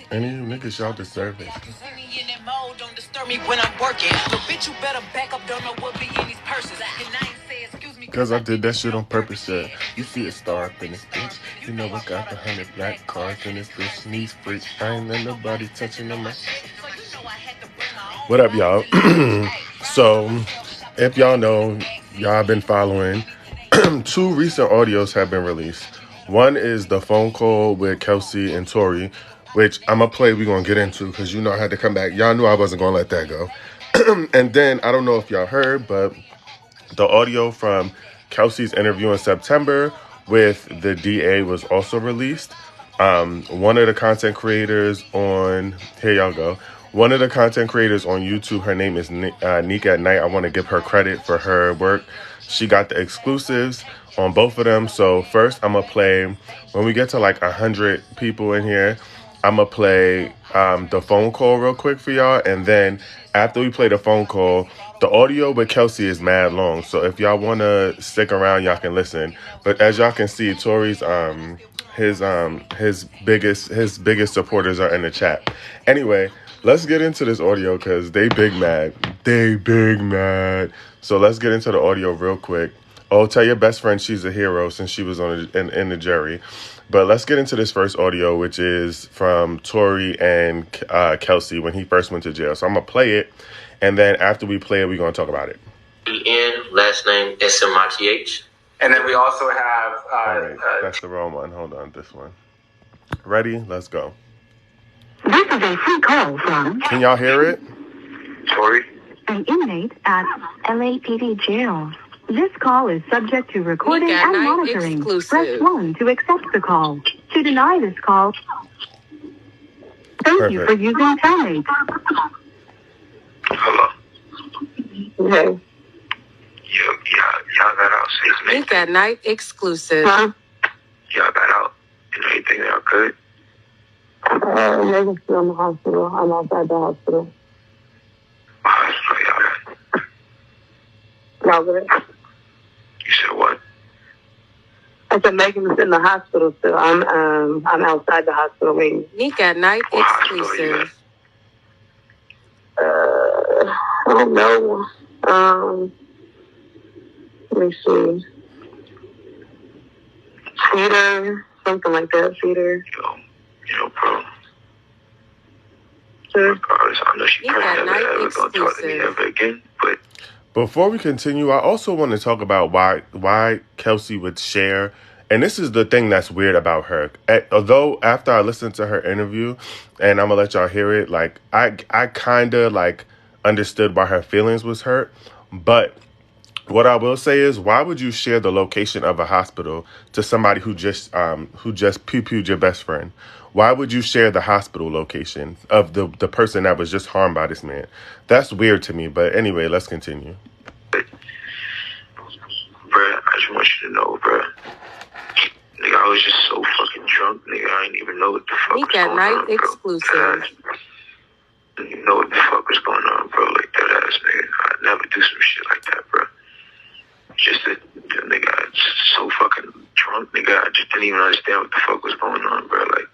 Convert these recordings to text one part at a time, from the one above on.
Any of you niggas, y'all deserve it. Don't disturb me when I'm working. So bitch, you better back up. Don't know what be in these purses. And I ain't say excuse me Cause I did that shit on purpose, yeah. You see a star up in this bitch. You know I got the 100 black cards in this bitch. Knees freak. I ain't let nobody touching on my. What up, y'all? So, if y'all know, y'all been following. Two recent audios have been released. One is the phone call with Kelsey and Tory, which I'm gonna play. We're gonna get into because you know I had to come back. Y'all knew I wasn't gonna let that go. And then I don't know if y'all heard, but the audio from Kelsey's interview in September with the DA was also released. One of the content creators on here y'all go. One of the content creators on YouTube, her name is Nika at Night. I want to give her credit for her work. She got the exclusives on both of them. So first, I'm gonna play when we get to like 100 people in here. I'm gonna play the phone call real quick for y'all, and then after we play the phone call, the audio with Kelsey is mad long. So if y'all wanna stick around, y'all can listen. But as y'all can see, Tory's his biggest supporters are in the chat. Anyway, let's get into this audio because they big mad. They big mad. So let's get into the audio real quick. Oh, tell your best friend she's a hero since she was in the jury. But let's get into this first audio, which is from Tory and Kelsey when he first went to jail. So I'm going to play it, and then after we play it, we're going to talk about it. Last name SMRTH. And then we also have... All right, that's the wrong one. Hold on, this one. Ready? Let's go. This is a free call from... Can y'all hear it? Tory. An inmate at LAPD jail. This call is subject to recording and monitoring. Exclusive. Press 1 to accept the call. To deny this call, thank you for using Telmate. Hello. Okay. Y'all got out safe, man. Nick at Night exclusive. Huh? Y'all got out. And everything y'all good? I'm still in the hospital. I'm outside the hospital. Y'all at? Robert. You said what? I said Megan's in the hospital still. I'm outside the hospital waiting. Nick at Night What hospital are you at? exclusive. I don't know. Let me see. Feeder, something like that. Feeder. Bro. Sure. Regardless, I know she You probably got never night ever gonna talk to me exclusive. ever again, but Before we continue, I also want to talk about why Kelsey would share, and this is the thing that's weird about her. Although after I listened to her interview, and I'm gonna let y'all hear it, like I kind of like understood why her feelings was hurt, but what I will say is, why would you share the location of a hospital to somebody who just pew-pewed your best friend? Why would you share the hospital location of the person that was just harmed by this man? That's weird to me. But anyway, let's continue. bruh, I just want you to know, bruh. Nigga, I was just so fucking drunk, nigga. I didn't even know what the fuck Nick was at going Night on, bro. exclusive. I didn't know what the fuck was going on, bro. Like that ass, nigga. I'd never do some shit like that, bro. Just that, nigga, I was so fucking drunk, nigga. I just didn't even understand what the fuck was going on, bro. Like,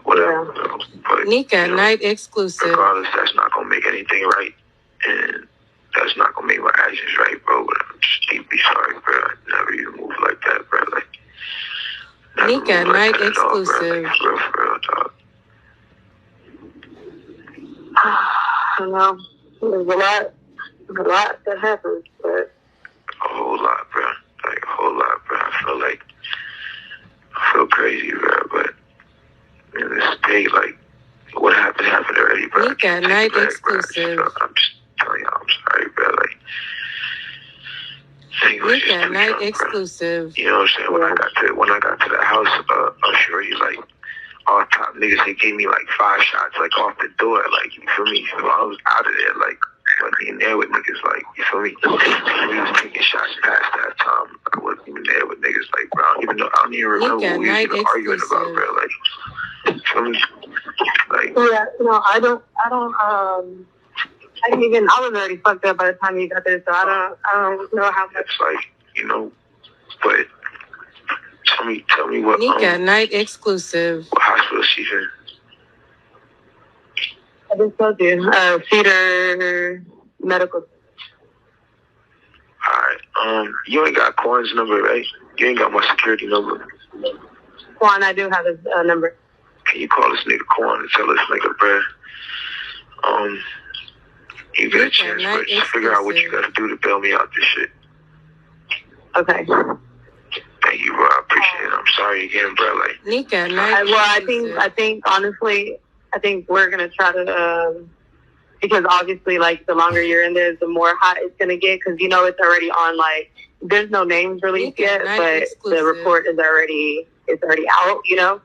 whatever, bro. But, Nick at Night exclusive. regardless, that's not gonna make anything right. And that's not gonna make my actions right, bro. But I'm just deeply sorry, bro. I never even moved like that, bro. Like, never Nick at moved like Night that at all, bro. exclusive. Like, for real, dog. I don't know. There's a lot that happens, but A whole lot, bro. Like, a whole lot, bro. I feel crazy, bro. But in this state, like, what happened already, bro. Nick at Night exclusive. I'm just telling y'all, I'm sorry, bro. Like, thing was Nick just at too Night drunk, bro. exclusive. You know what I'm saying? When I got to the house, Shorty, like, all top niggas, they gave me like 5 shots, like off the door, like, you feel me? So I was out of there, like, wasn't even there with niggas, like, you feel me? We was taking shots past that time. I wasn't even there with niggas, like, bro. I don't even remember what we was even arguing about, bro. Like, you feel me? Like, yeah, no, I didn't even. I was already fucked up by the time you got there, so I don't know how much. it's like, but tell me what. Nick at Night exclusive. What hospital was she in? I just told you. Cedar Medical. Alright. You ain't got Quan's number, right? You ain't got my security number. Quan, I do have his number. Can you call this nigga Quan and tell this nigga, bruh? You get a chance, but just figure out what you gotta do to bail me out this shit. Okay. Thank you, bro. I appreciate it. I'm sorry again, bro. Like, Nika, I think honestly, I think we're gonna try to, because obviously, like, the longer you're in there, the more hot it's gonna get. Because it's already on. Like, there's no names released yet, but the report is already out.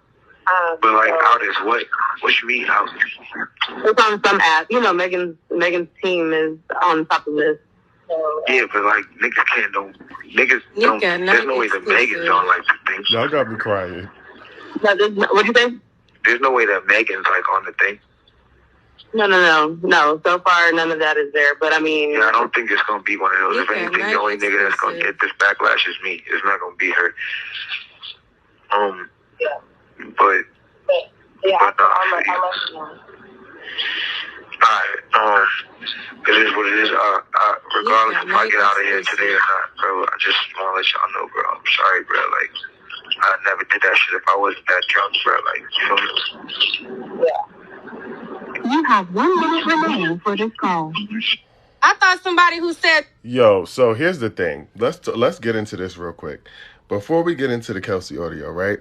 but like, out is what? What you mean out? It's on some app. Megan's team is on top of this. So, yeah, but like, niggas can't know. Niggas don't. There's no way that Megan's on like the thing. Y'all got me crying. No, what'd you say? There's no way that Megan's like on the thing. No. So far, none of that is there. But I mean, yeah, I don't think it's gonna be one of those. If anything, the only nigga that's gonna get this backlash is me. It's not gonna be her. But yeah, I'll let you know. Alright, it is what it is. Regardless if I get out of here today or not, bro, I just want to let y'all know, bro. I'm sorry, bro. Like, I never did that shit if I wasn't that drunk, bro. Like, you feel me? Yeah. You have 1 minute remaining for this call. I thought somebody who said... Yo, so here's the thing. Let's get into this real quick. Before we get into the Kelsey audio, right?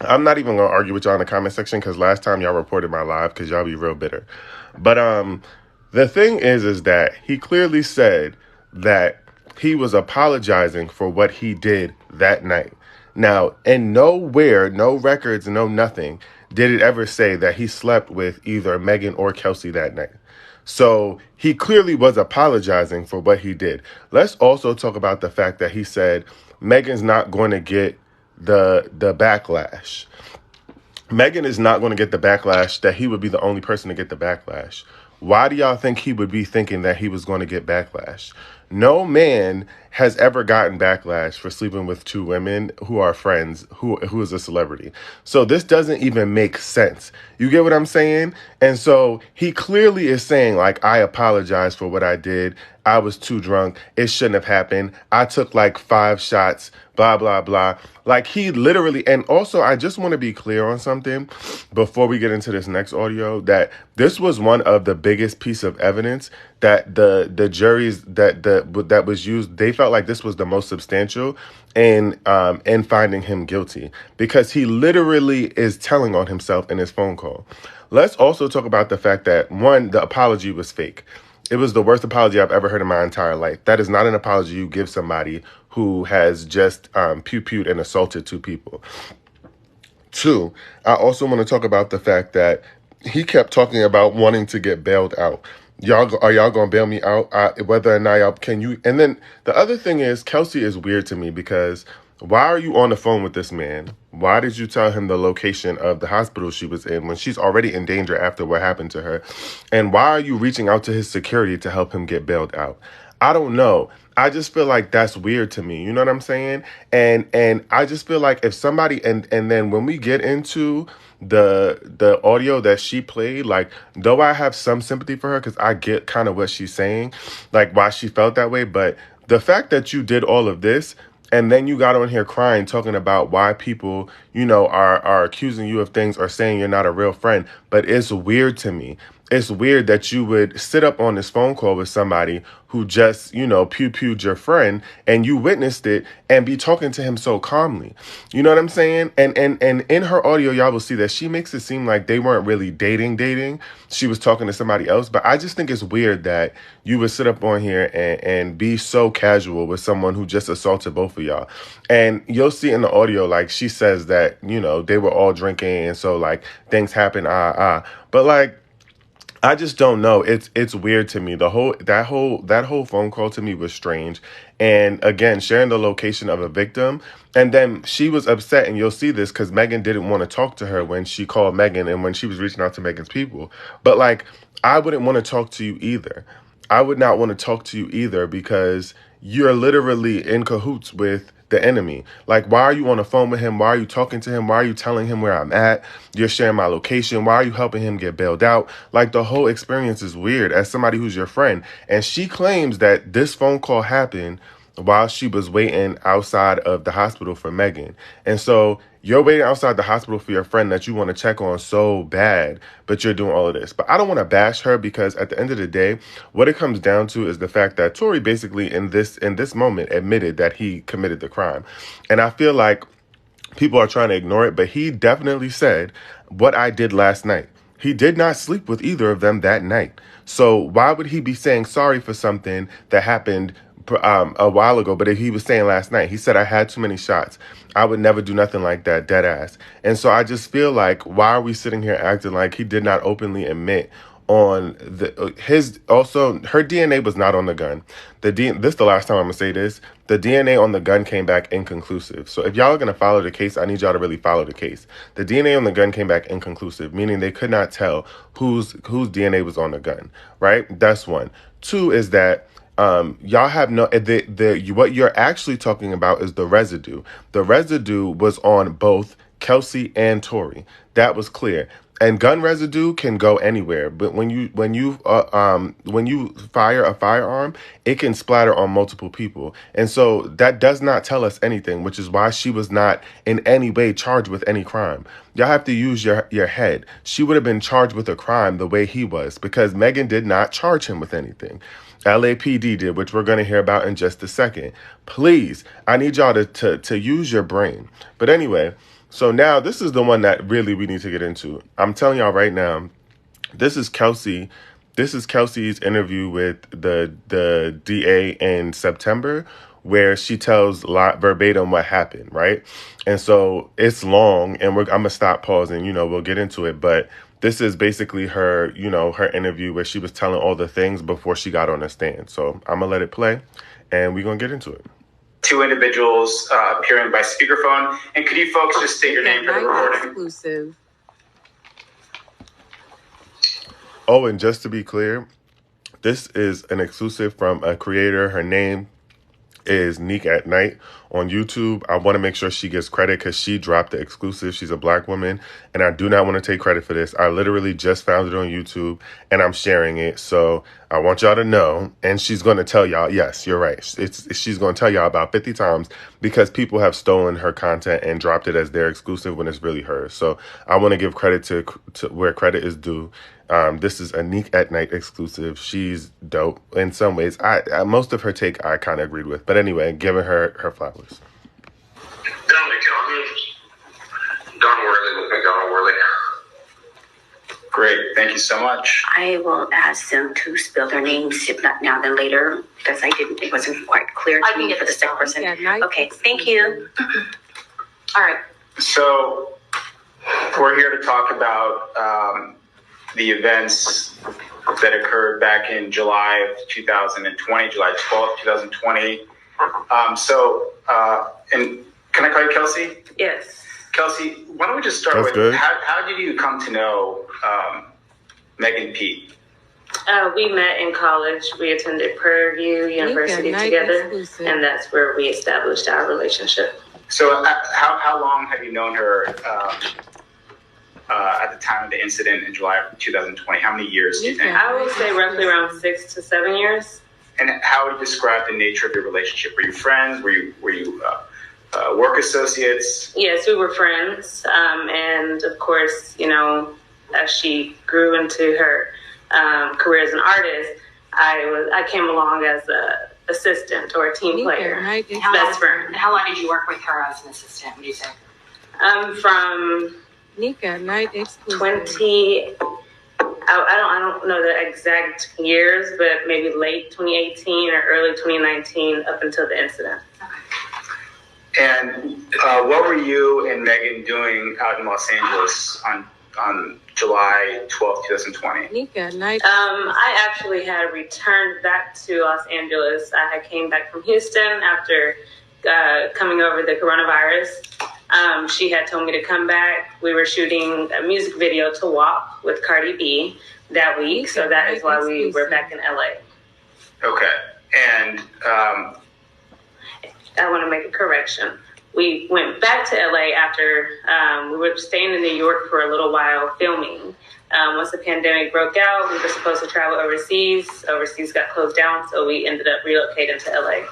I'm not even going to argue with y'all in the comment section because last time y'all reported my live because y'all be real bitter. But the thing is that he clearly said that he was apologizing for what he did that night. Now, and nowhere, no records, no nothing, did it ever say that he slept with either Megan or Kelsey that night. So he clearly was apologizing for what he did. Let's also talk about the fact that he said Megan's not going to get the backlash. Megan is not going to get the backlash, that he would be the only person to get the backlash. Why do y'all think he would be thinking that he was going to get backlash? No man has ever gotten backlash for sleeping with two women who are friends, who is a celebrity. So this doesn't even make sense. You get what I'm saying? And so he clearly is saying, like, I apologize for what I did. I was too drunk. It shouldn't have happened. I took like 5 shots, blah, blah, blah. Like, he literally, and also I just want to be clear on something before we get into this next audio, that this was one of the biggest piece of evidence that the juries that was used, they felt like this was the most substantial in finding him guilty, because he literally is telling on himself in his phone call. Let's also talk about the fact that, one, the apology was fake. It was the worst apology I've ever heard in my entire life. That is not an apology you give somebody who has just pew-pewed and assaulted 2 people. 2, I also want to talk about the fact that he kept talking about wanting to get bailed out. Are y'all going to bail me out? Whether or not y'all, can you? And then the other thing is, Kelsey is weird to me because why are you on the phone with this man? Why did you tell him the location of the hospital she was in when she's already in danger after what happened to her? And why are you reaching out to his security to help him get bailed out? I don't know. I just feel like that's weird to me. You know what I'm saying? And I just feel like if somebody, and then when we get into the audio that she played, like, though I have some sympathy for her because I get kind of what she's saying, like why she felt that way. But the fact that you did all of this and then you got on here crying, talking about why people, are accusing you of things or saying you're not a real friend. But it's weird to me. It's weird that you would sit up on this phone call with somebody who just, pew-pewed your friend and you witnessed it and be talking to him so calmly. You know what I'm saying? And in her audio, y'all will see that she makes it seem like they weren't really dating. She was talking to somebody else. But I just think it's weird that you would sit up on here and be so casual with someone who just assaulted both of y'all. And you'll see in the audio, like, she says that, they were all drinking and so, like, things happen, But, like, I just don't know. It's weird to me. That whole phone call to me was strange. And again, sharing the location of a victim. And then she was upset, and you'll see this because Megan didn't want to talk to her when she called Megan and when she was reaching out to Megan's people. But, like, I wouldn't want to talk to you either. I would not want to talk to you either because you're literally in cahoots with the enemy. Like, why are you on the phone with him? Why are you talking to him? Why are you telling him where I'm at? You're sharing my location. Why are you helping him get bailed out? Like, the whole experience is weird as somebody who's your friend. And she claims that this phone call happened while she was waiting outside of the hospital for Megan. And so you're waiting outside the hospital for your friend that you want to check on so bad, but you're doing all of this. But I don't want to bash her, because at the end of the day, what it comes down to is the fact that Tory basically in this moment admitted that he committed the crime. And I feel like people are trying to ignore it, but he definitely said what I did last night. He did not sleep with either of them that night. So why would he be saying sorry for something that happened a while ago? But if he was saying last night, he said, I had too many shots. I would never do nothing like that, dead ass. And so I just feel like, why are we sitting here acting like he did not openly admit on her DNA was not on the gun. This is the last time I'm gonna say this. The DNA on the gun came back inconclusive. So if y'all are gonna follow the case, I need y'all to really follow the case. The DNA on the gun came back inconclusive, meaning they could not tell whose DNA was on the gun. Right? That's one. Two is that y'all have no, what you're actually talking about is the residue. The residue was on both Kelsey and Tory. That was clear. And gun residue can go anywhere, but when you fire a firearm, it can splatter on multiple people, and so that does not tell us anything, which is why she was not in any way charged with any crime. Y'all have to use your head. She would have been charged with a crime the way he was, because Megan did not charge him with anything. LAPD did, which we're going to hear about in just a second. Please, I need y'all to use your brain. But anyway. So now this is the one that really we need to get into. I'm telling y'all right now, this is Kelsey. This is Kelsey's interview with the DA in September, where she tells verbatim what happened, right? And so it's long, and I'm going to stop pausing, we'll get into it. But this is basically her, her interview where she was telling all the things before she got on the stand. So I'm going to let it play, and we're going to get into it. Two individuals appearing by speakerphone. And could you folks just state your name for the recording? Exclusive. Oh, and just to be clear, this is an exclusive from a creator. Her name is Neek at Night on YouTube. I want to make sure she gets credit because she dropped the exclusive. She's a Black woman, and I do not want to take credit for this. I literally just found it on YouTube, and I'm sharing it. So I want y'all to know, and she's going to tell y'all, yes, you're right. She's going to tell y'all about 50 times because people have stolen her content and dropped it as their exclusive when it's really hers. So I want to give credit to where credit is due. This is a Neek at Night exclusive. She's dope in some ways. I most of her take I kind of agreed with, but anyway, giving her flowers. Don Worley with McDonald Worley. Great, thank you so much. I will ask them to spell their names, if not now, then later, because it wasn't quite clear to me for the second person. Yeah, okay, thank you. All right. So we're here to talk about the events that occurred back in July of 2020, July 12th, 2020. And can I call you Kelsey? Yes. Kelsey, why don't we just start with how did you come to know Megan Pete? We met in college. We attended Prairie View University together, and that's where we established our relationship. So how long have you known her at the time of the incident in July of 2020? How many years do you think? I would say roughly around 6 to 7 years. And how would you describe the nature of your relationship? Were you friends? Were you work associates? Yes, we were friends. And of course, as she grew into her career as an artist, I came along as a assistant or a team player, best friend. How long did you work with her as an assistant, would you say? From Nika, night exclusive. 20, I don't know the exact years, but maybe late 2018 or early 2019 up until the incident. And what were you and Megan doing out in Los Angeles on July 12th, 2020? Nika, night. I actually had returned back to Los Angeles. I came back from Houston after coming over the coronavirus. She had told me to come back. We were shooting a music video to WAP with Cardi B that week. So that is why we were back in LA. Okay. And I want to make a correction. We went back to LA after we were staying in New York for a little while filming. Once the pandemic broke out, we were supposed to travel overseas. Overseas got closed down, so we ended up relocating to LA.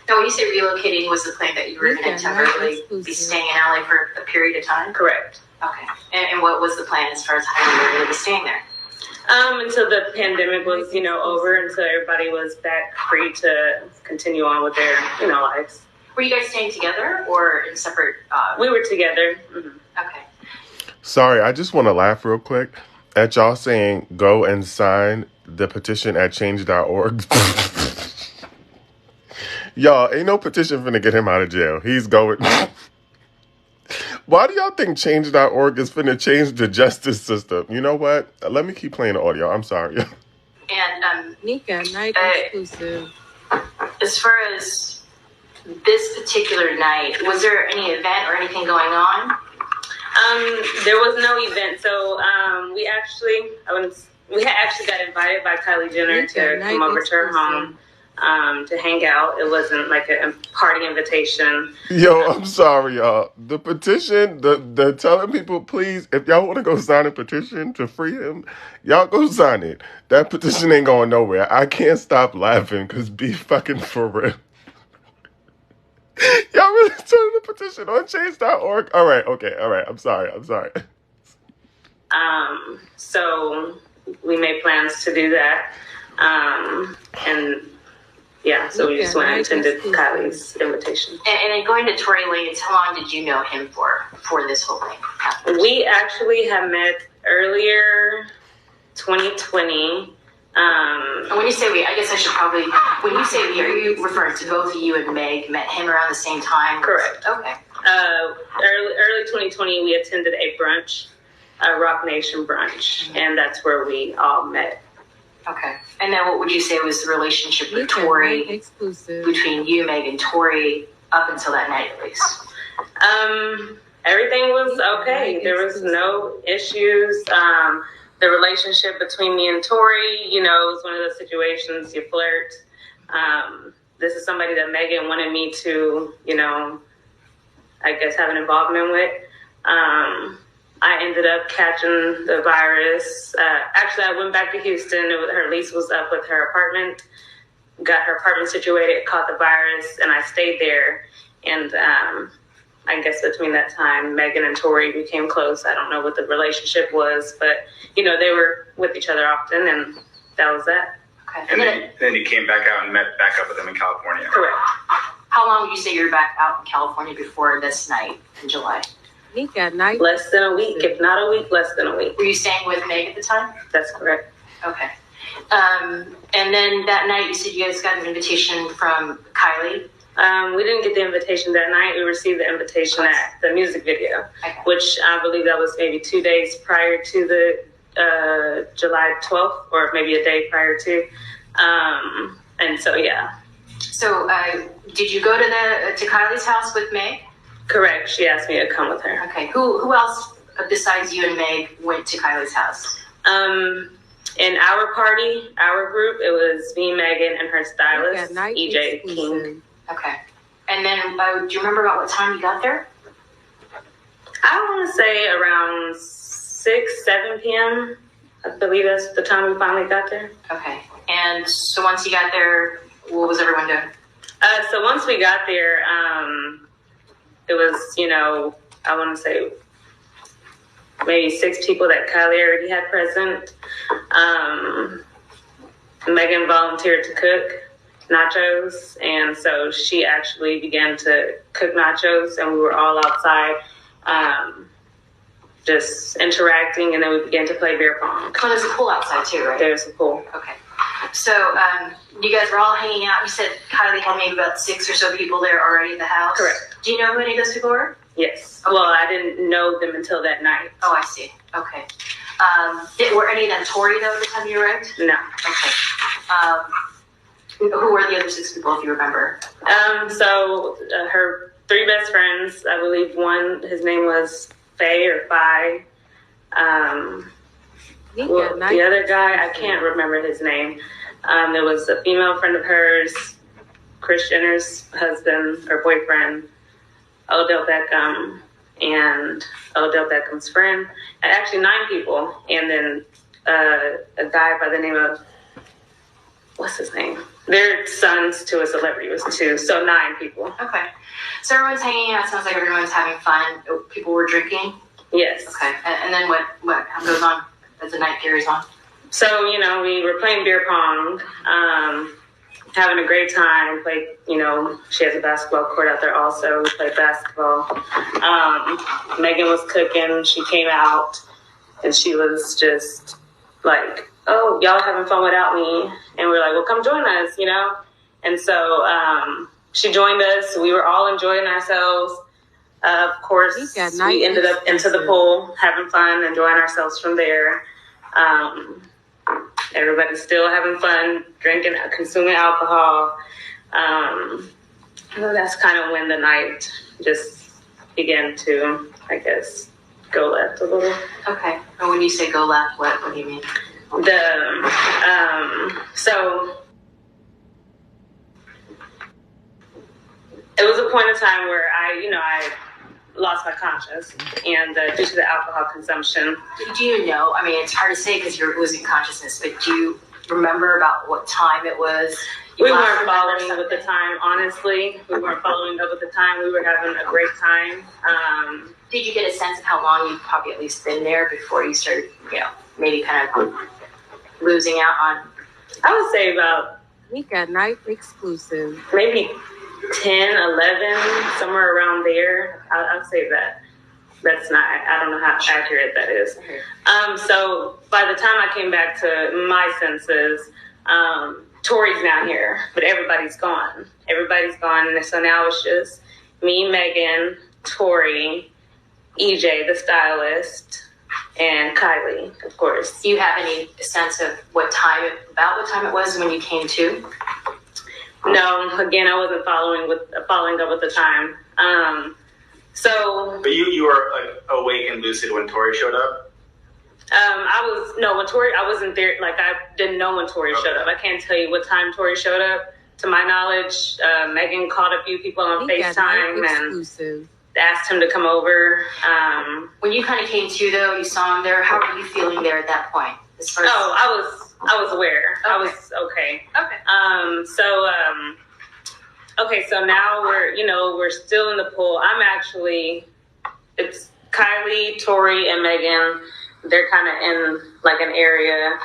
Now, when you say relocating, was the plan that you were going to temporarily be staying in LA for a period of time? Correct. Okay. And what was the plan as far as how you were going to be staying there? Until the pandemic was, over, and so everybody was back free to continue on with their, lives. Were you guys staying together or in separate? We were together. Mm-hmm. Okay. Sorry, I just want to laugh real quick at y'all saying go and sign the petition at change.org. Y'all, ain't no petition finna get him out of jail. He's going. Why do y'all think change.org is finna change the justice system? You know what? Let me keep playing the audio. I'm sorry. And Nika, night exclusive. As far as this particular night, was there any event or anything going on? There was no event. So we actually got invited by Kylie Jenner to come over to her home to hang out. It wasn't like a party invitation. Yo, I'm sorry, y'all. The petition, the telling people, please, if y'all want to go sign a petition to free him, y'all go sign it. That petition ain't going nowhere. I can't stop laughing because be fucking for real. Y'all really turn the petition on change.org? All right, I'm sorry. So we made plans to do that. And yeah, so we just went and attended Kylie's invitation. And then going to Tory Lanez, how long did you know him for this whole thing? We actually had met earlier 2020. And when you say we, I guess I should probably, when you say we, are you referring to both of you and Meg met him around the same time? Correct. Okay. Early 2020, we attended a brunch, a Rock Nation brunch, and that's where we all met. Okay. And then what would you say was the relationship with Tory, between you, Meg, and Tory up until that night, at least? Everything was okay. There was no issues. The relationship between me and Tory, it was one of those situations you flirt. This is somebody that Megan wanted me to, I guess have an involvement with. I ended up catching the virus. Actually, I went back to Houston. Her lease was up with her apartment. Got her apartment situated, caught the virus, and I stayed there. And I guess between that time, Megan and Tory became close. I don't know what the relationship was, but, they were with each other often, and that was that. Okay. And then you came back out and met back up with them in California. Correct. How long would you say you were back out in California before this night in July? Less than a week, if not a week, less than a week. Were you staying with Meg at the time? That's correct. Okay. And then that night, you said you guys got an invitation from Kylie. We didn't get the invitation that night. We received the invitation at the music video, which I believe that was maybe 2 days prior to the July 12th, or maybe a day prior to. And so, yeah. So did you go to Kylie's house with Meg? Correct. She asked me to come with her. Okay. Who else besides you and Meg went to Kylie's house? In our party, our group, it was me, Megan, and her stylist, EJ King. Okay. And then do you remember about what time you got there? I want to say around 6, 7 p.m. I believe that's the time we finally got there. Okay. And so once you got there, what was everyone doing? So once we got there, it was, I want to say maybe 6 people that Kylie already had present. Megan volunteered to cook nachos, and so she actually began to cook nachos, and we were all outside just interacting, and then we began to play beer pong. Oh, there's a pool outside too, right? There's a pool. Okay. So you guys were all hanging out. You said Kylie had maybe about 6 or so people there already in the house. Correct. Do you know who any of those people were? Yes. Okay. Well, I didn't know them until that night. Oh, I see. Okay. Were any of them Tory, though, at the time you arrived? No. Okay. Who were the other 6 people, if you remember? So her 3 best friends, I believe his name was Faye or Phi. The other guy, I can't remember his name. There was a female friend of hers. Kris Jenner's husband or boyfriend, Odell Beckham, and Odell Beckham's friend. Actually, 9 people. And then a guy by the name of, what's his name? Their sons to a celebrity was 2. So 9 people. Okay. So everyone's hanging out. It sounds like everyone's having fun. People were drinking? Yes. Okay. And then what goes on as the night carries on? So, we were playing beer pong, having a great time. Played, she has a basketball court out there also. We played basketball. Megan was cooking. She came out, and she was just like, oh, y'all having fun without me? And we were like, well, come join us, And so she joined us. We were all enjoying ourselves. Of course, we ended up into the pool, having fun, enjoying ourselves from there. Everybody's still having fun, drinking, consuming alcohol. That's kind of when the night just began to, I guess, go left a little. Okay. And when you say go left, what do you mean? So it was a point in time where I lost my conscience, and due to the alcohol consumption. Do you know? I mean, it's hard to say because you're losing consciousness, but do you remember about what time it was? We weren't following with the time, honestly. We weren't following up with the time. We were having a great time. Did you get a sense of how long you'd probably at least been there before you started, maybe kind of losing out on? I would say about Week at Night exclusive. Maybe 10, 11, somewhere around there. I'll say that. That's not, I don't know how accurate that is. So by the time I came back to my senses, Tory's now here, but everybody's gone. Everybody's gone, and so now it's just me, Megan, Tory, EJ, the stylist, and Kylie, of course. Do you have any sense of what time it was when you came to? No, again, I wasn't following up with the time. But you were like awake and lucid when Tory showed up? When Tory, I wasn't there. Like, I didn't know when Tory showed up. I can't tell you what time Tory showed up. To my knowledge, Megan called a few people on FaceTime and asked him to come over. When you kind of came to, though, you saw him there. How were you feeling there at that point? I was aware. Okay. I was okay. Okay. So now we're still in the pool. It's Kylie, Tory, and Megan. They're kind of in like an area.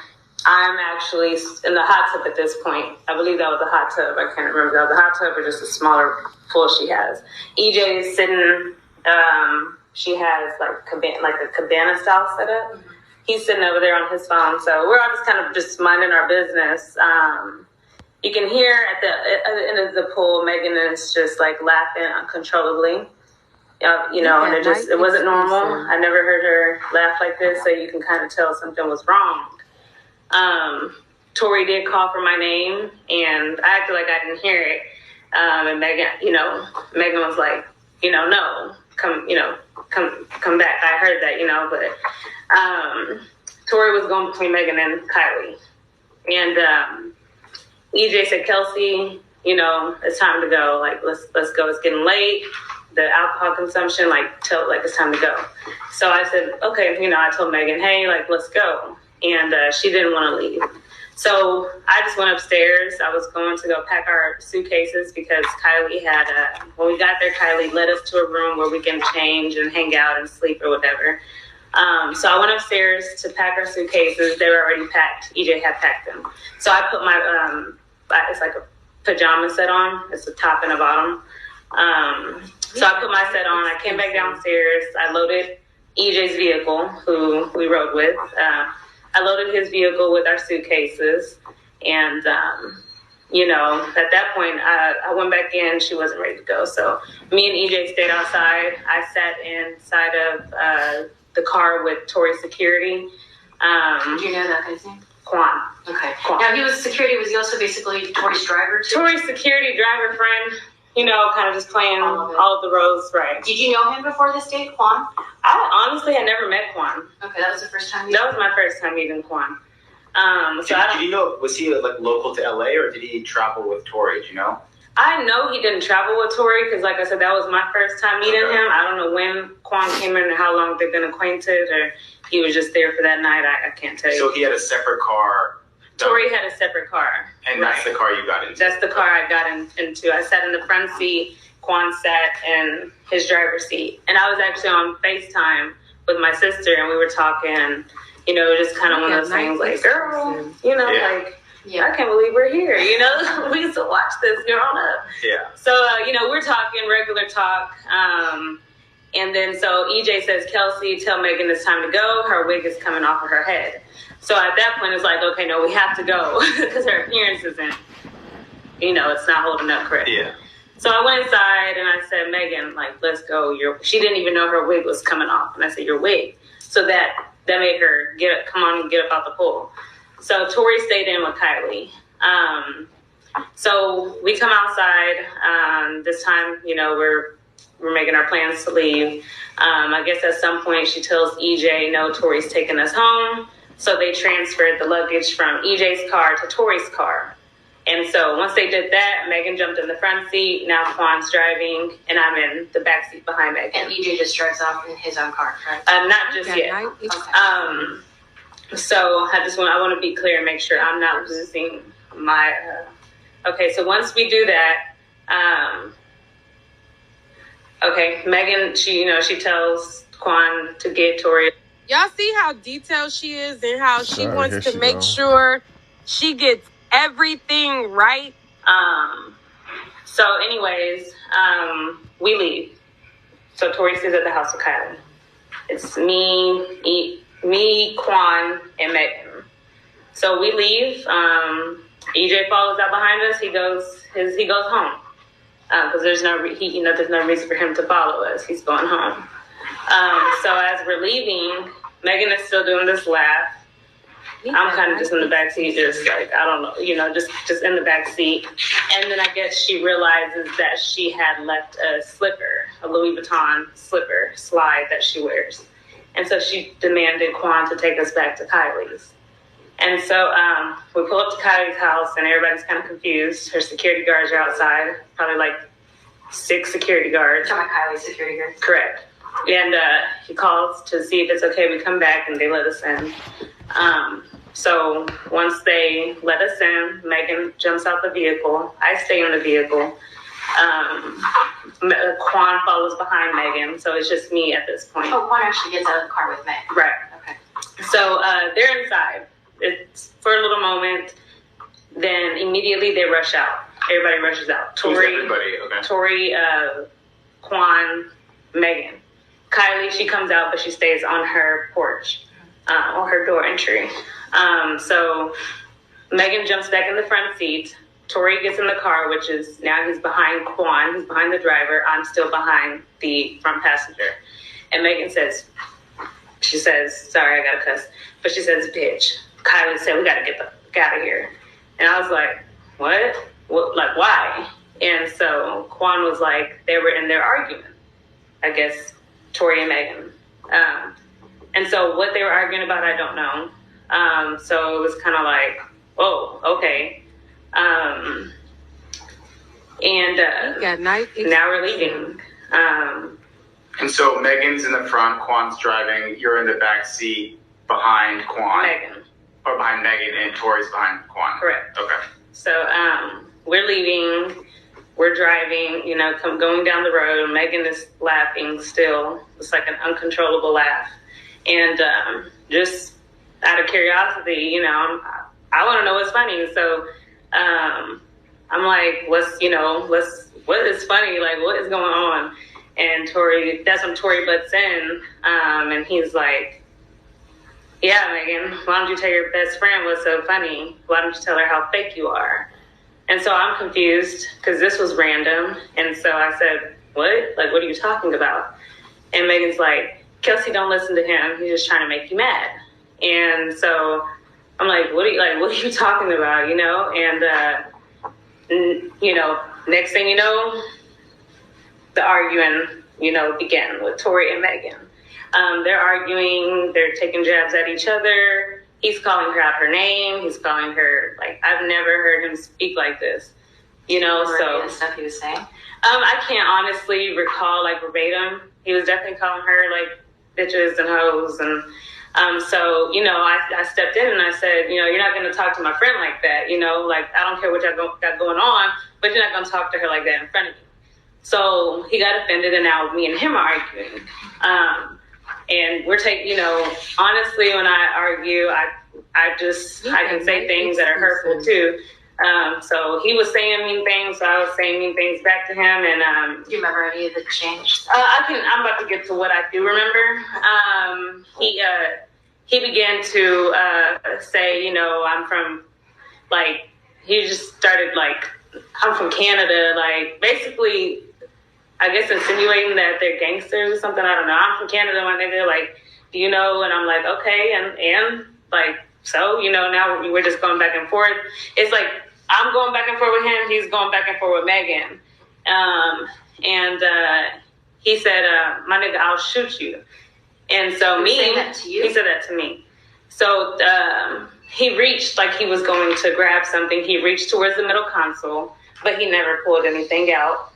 I'm actually in the hot tub at this point. I believe that was a hot tub. I can't remember if that was a hot tub or just a smaller pool she has. EJ is sitting. She has like a cabana style setup. Mm-hmm. He's sitting over there on his phone. So we're all just kind of just minding our business. You can hear at the end of the pool, Megan is just like laughing uncontrollably. And it wasn't normal. I never heard her laugh like this, so you can kind of tell something was wrong. Tory did call for my name, and I acted like I didn't hear it. And Megan was like, no, come back. I heard that, but Tory was going between Megan and Kylie. And EJ said, Kelsey, it's time to go. Like, let's go. It's getting late. The alcohol consumption, it's time to go. So I said, okay, I told Megan, hey, let's go. And she didn't want to leave. So I just went upstairs. I was going to go pack our suitcases because Kylie when we got there, Kylie led us to a room where we can change and hang out and sleep or whatever. So I went upstairs to pack our suitcases. They were already packed. EJ had packed them. So I put my, it's like a pajama set on. It's a top and a bottom. So I put my set on. I came back downstairs. I loaded EJ's vehicle, who we rode with. I loaded his vehicle with our suitcases. And, at that point, I went back in. She wasn't ready to go. So me and EJ stayed outside. I sat inside of the car with Tory's security. Did you know that guy's name? Quan. Okay. Quan. Now, he was security. Was he also basically Tory's driver, too? Tory's security driver friend. Kind of just playing all of the roles, right. Did you know him before this date, Quan? I honestly had never met Quan. Okay, that was the first time? That was my first time meeting Quan. Did you know, was he local to LA or did he travel with Tory? Do you know? I know he didn't travel with Tory because, like I said, that was my first time meeting him. I don't know when Quan came in and how long they've been acquainted, or he was just there for that night. I can't tell you. So he had a separate car. Tory had a separate car. And that's the car you got into? That's the car I got into. I sat in the front seat. Quan sat in his driver's seat. And I was actually on FaceTime with my sister, and we were talking, you know, just kind of one of those things like, girl, you know, like, I can't believe we're here. You know, we used to watch this growing up. Yeah. So, you know, we're talking regular talk. And then so EJ says, Kelsey, tell Megan it's time to go. Her wig is coming off of her head. So at that point, it's like, okay, no, we have to go because her appearance isn't, you know, it's not holding up correct. Yeah. So I went inside and I said, Megan, like, let's go. She didn't even know her wig was coming off. And I said, your wig. So that made her come on and get up out the pool. So Tory stayed in with Kylie. So we come outside. This time, you know, we're making our plans to leave. I guess at some point she tells EJ, no, Tory's taking us home. So they transferred the luggage from EJ's car to Tory's car. And so once they did that, Megan jumped in the front seat. Now Quan's driving, and I'm in the back seat behind Megan. And EJ just drives off in his own car, right? Not just yet. Okay. So I want to be clear and make sure I'm not losing my. Okay, so once we do that, okay, Megan, she tells Quan to get Tory. Y'all see how detailed she is and how she wants to make sure she gets everything right. So anyways, we leave. So Tory stays at the house with Kylie. It's me, Quan, and Megan. So we leave. EJ follows out behind us. He goes home because there's no reason for him to follow us. He's going home. So as we're leaving, Megan is still doing this laugh. I'm kind of just in the back seat, just like, I don't know, just in the back seat. And then I guess she realizes that she had left a slipper, a Louis Vuitton slide that she wears. And so she demanded Quan to take us back to Kylie's. And so we pull up to Kylie's house, and everybody's kind of confused. Her security guards are outside, probably like 6 security guards. Talking about Kylie's security guards? Correct. And he calls to see if it's okay. We come back, and they let us in. So once they let us in, Megan jumps out the vehicle. I stay in the vehicle. Quan follows behind Megan, so it's just me at this point. Oh, Quan actually gets out of the car with Meg. Right. Okay. So they're inside. It's for a little moment. Then immediately they rush out. Everybody rushes out. Who's everybody? Okay. Tory, Quan, Megan. Kylie, she comes out, but she stays on her porch, or her door entry. So Megan jumps back in the front seat. Tory gets in the car, which is now he's behind Quan. He's behind the driver. I'm still behind the front passenger. And Megan says, sorry, I got to cuss, but she says, bitch. Kylie said, we got to get the fuck out of here. And I was like, what? Like, why? And so Quan was like, they were in their argument, I guess, Tory and Megan. And so what they were arguing about, I don't know. So it was kind of like, whoa, okay. And now we're leaving. And so Megan's in the front, Quan's driving, you're in the back seat behind Quan. Megan. Or behind Megan, and Tory's behind Quan. Correct. Okay. So we're leaving. We're driving, going down the road. Megan is laughing still. It's like an uncontrollable laugh. And just out of curiosity, I want to know what's funny. So I'm like, what is funny? Like, what is going on? And that's when Tory butts in. And he's like, yeah, Megan, why don't you tell your best friend what's so funny? Why don't you tell her how fake you are? And so I'm confused because this was random. And so I said, what? Like, what are you talking about? And Megan's like, Kelsey, don't listen to him. He's just trying to make you mad. And so I'm like, what are you talking about? And, next thing you know, the arguing, began with Tory and Megan. They're arguing. They're taking jabs at each other. He's calling her out her name. He's calling her, like, I've never heard him speak like this. You know, so the stuff he was saying. I can't honestly recall like verbatim. He was definitely calling her like bitches and hoes, and so you know, I stepped in and I said, you know, you're not going to talk to my friend like that. You know, like I don't care what y'all got going on, but you're not going to talk to her like that in front of me. So he got offended, and now me and him are arguing. And we're you know, honestly, when I argue, I can say things that are hurtful too. So he was saying mean things, so I was saying mean things back to him. And do you remember any of the exchange? I'm about to get to what I do remember. He began to say, you know, I'm from, like, he just started like, I'm from Canada, like basically, I guess insinuating that they're gangsters or something. I don't know. I'm from Canada, my nigga. Like, do you know? And I'm like, okay, and like, so, you know, now we're just going back and forth. It's like I'm going back and forth with him. He's going back and forth with Megan. And he said, my nigga, I'll shoot you. And so he said that to you? He said that to me. So he reached, like he was going to grab something. He reached towards the middle console, but he never pulled anything out.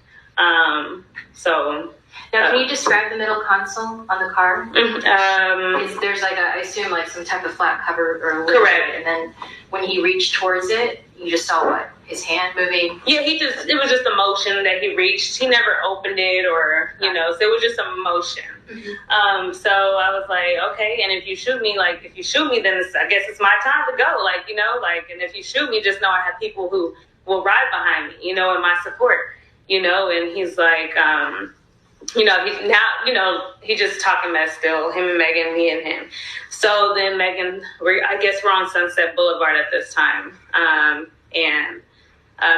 So now, can you describe the middle console on the car? There's like I assume like some type of flat cover or lid. Correct. And then when he reached towards it, you just saw what? His hand moving? Yeah, it was just a motion that he reached. He never opened it or, you know, so it was just a motion. Mm-hmm. So I was like, okay, and if you shoot me, then I guess it's my time to go. Like, you know, like, and if you shoot me, just know I have people who will ride behind me, you know, in my support, you know. And he's like, you know, he just talking mess still, him and Megan, me and him. So then Megan, I guess we're on Sunset Boulevard at this time. And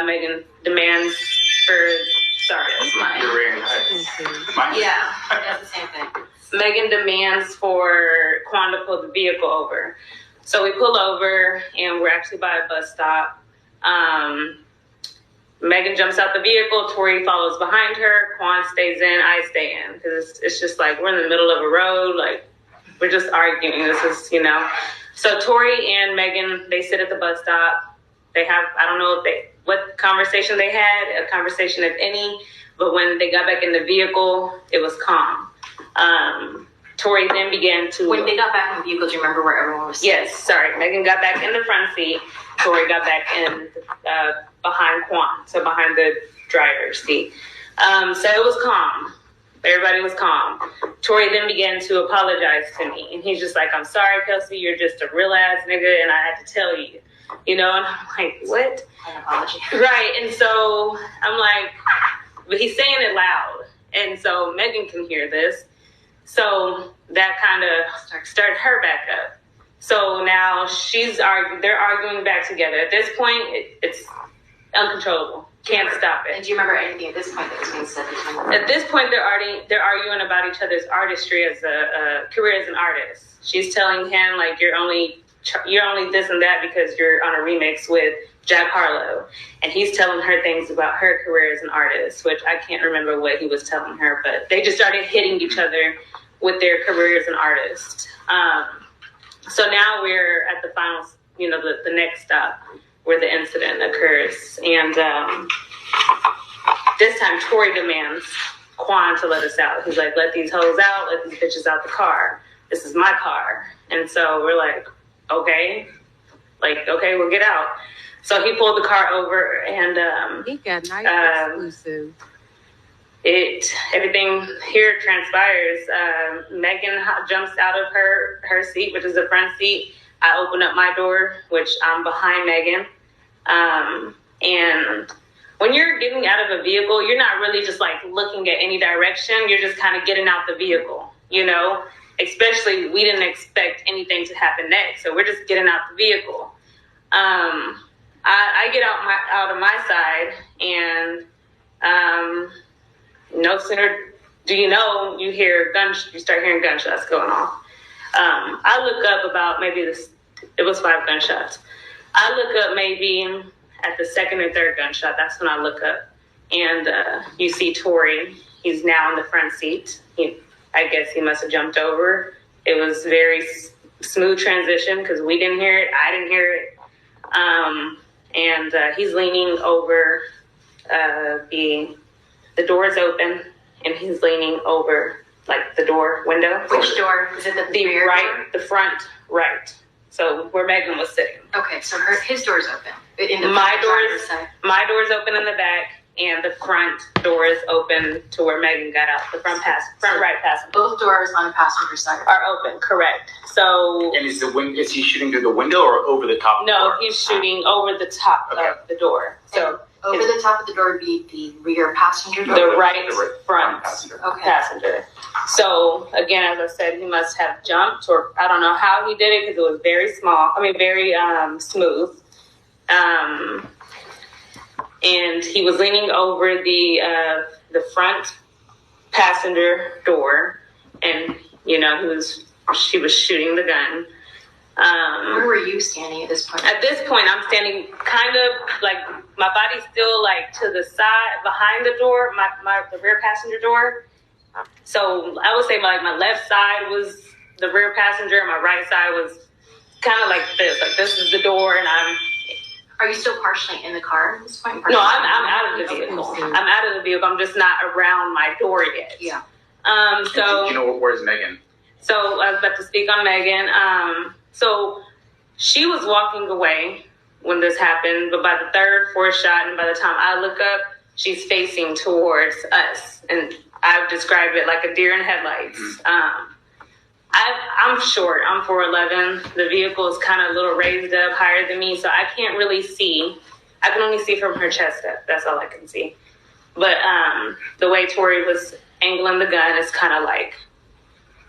Megan demands for, sorry, that's mine. Yeah, that's the same thing. Megan demands for Quan to pull the vehicle over. So we pull over, and we're actually by a bus stop. Megan jumps out the vehicle. Tory follows behind her. Quan stays in. I stay in. Because it's just like we're in the middle of a road. Like, we're just arguing. This is, you know. So Tory and Megan, they sit at the bus stop. They have, I don't know what conversation they had, a conversation if any. But when they got back in the vehicle, it was calm. Tory then began to... When they got back in the vehicle, do you remember where everyone was sitting? Yes, sorry. Megan got back in the front seat. Tory got back in behind Quan, so behind the driver's seat. So it was calm. Everybody was calm. Tory then began to apologize to me. And he's just like, I'm sorry, Kelsey, you're just a real ass nigga, and I had to tell you. You know, and I'm like, what? An apology. Right, and so I'm like, but he's saying it loud. And so Megan can hear this. So that kind of started her back up. So now they're arguing back together. At this point, it's uncontrollable. Can't stop it. And do you remember anything at this point that was being said between them? At this point, they're arguing about each other's artistry as a career as an artist. She's telling him, like, you're only this and that because you're on a remix with Jack Harlow. And he's telling her things about her career as an artist, which I can't remember what he was telling her, but they just started hitting each other with their career as an artist. So now we're at the final, you know, the next stop where the incident occurs. And this time Tory demands Quan to let us out. He's like, let these hoes out, let these bitches out the car. This is my car. And so we're like, okay, we'll get out. So he pulled the car over, and he got nice exclusive. Everything here transpires. Megan jumps out of her seat, which is the front seat. I open up my door, which I'm behind Megan. And when you're getting out of a vehicle, you're not really just like looking at any direction. You're just kind of getting out the vehicle, you know. Especially, we didn't expect anything to happen next, so we're just getting out the vehicle. I get out of my side, and no sooner do you know, you start hearing gunshots going off. I look up about it was 5 gunshots. I look up maybe at the second or third gunshot. That's when I look up, and you see Tory. He's now in the front seat. I guess he must have jumped over. It was very smooth transition because we didn't hear it. I didn't hear it. And he's leaning over the door is open and he's leaning over like the door window. Which door? Is it the rear right, door? the front right. So where Megan was sitting. Okay, so his door's open. In the my door's open in the back, and the front door is open to where Megan got out. The front right passenger. Both doors on the passenger side are open. Correct. So. And is he shooting through the window or over the top of the door? No, he's shooting over the top of the door. So. Over the top of the door would be the rear passenger door? The right front passenger. So, again, as I said, he must have jumped, or I don't know how he did it because it was very very smooth. And he was leaning over the front passenger door, and, she was shooting the gun. Where were you standing at this point? At this point, I'm standing kind of like my body's still like to the side behind the door, the rear passenger door. So I would say my left side was the rear passenger, and my right side was kind of like this. Like this is the door, and I'm. Are you still partially in the car at this point? No, I'm out of the vehicle. I'm out of the vehicle. I'm just not around my door yet. Yeah. So. Where's Megan? So I was about to speak on Megan. So she was walking away when this happened, but by the third, fourth shot, and by the time I look up, she's facing towards us. And I've described it like a deer in headlights. I'm short. I'm 4'11". The vehicle is kind of a little raised up higher than me, so I can't really see. I can only see from her chest up. That's all I can see. But the way Tory was angling the gun is kind of like,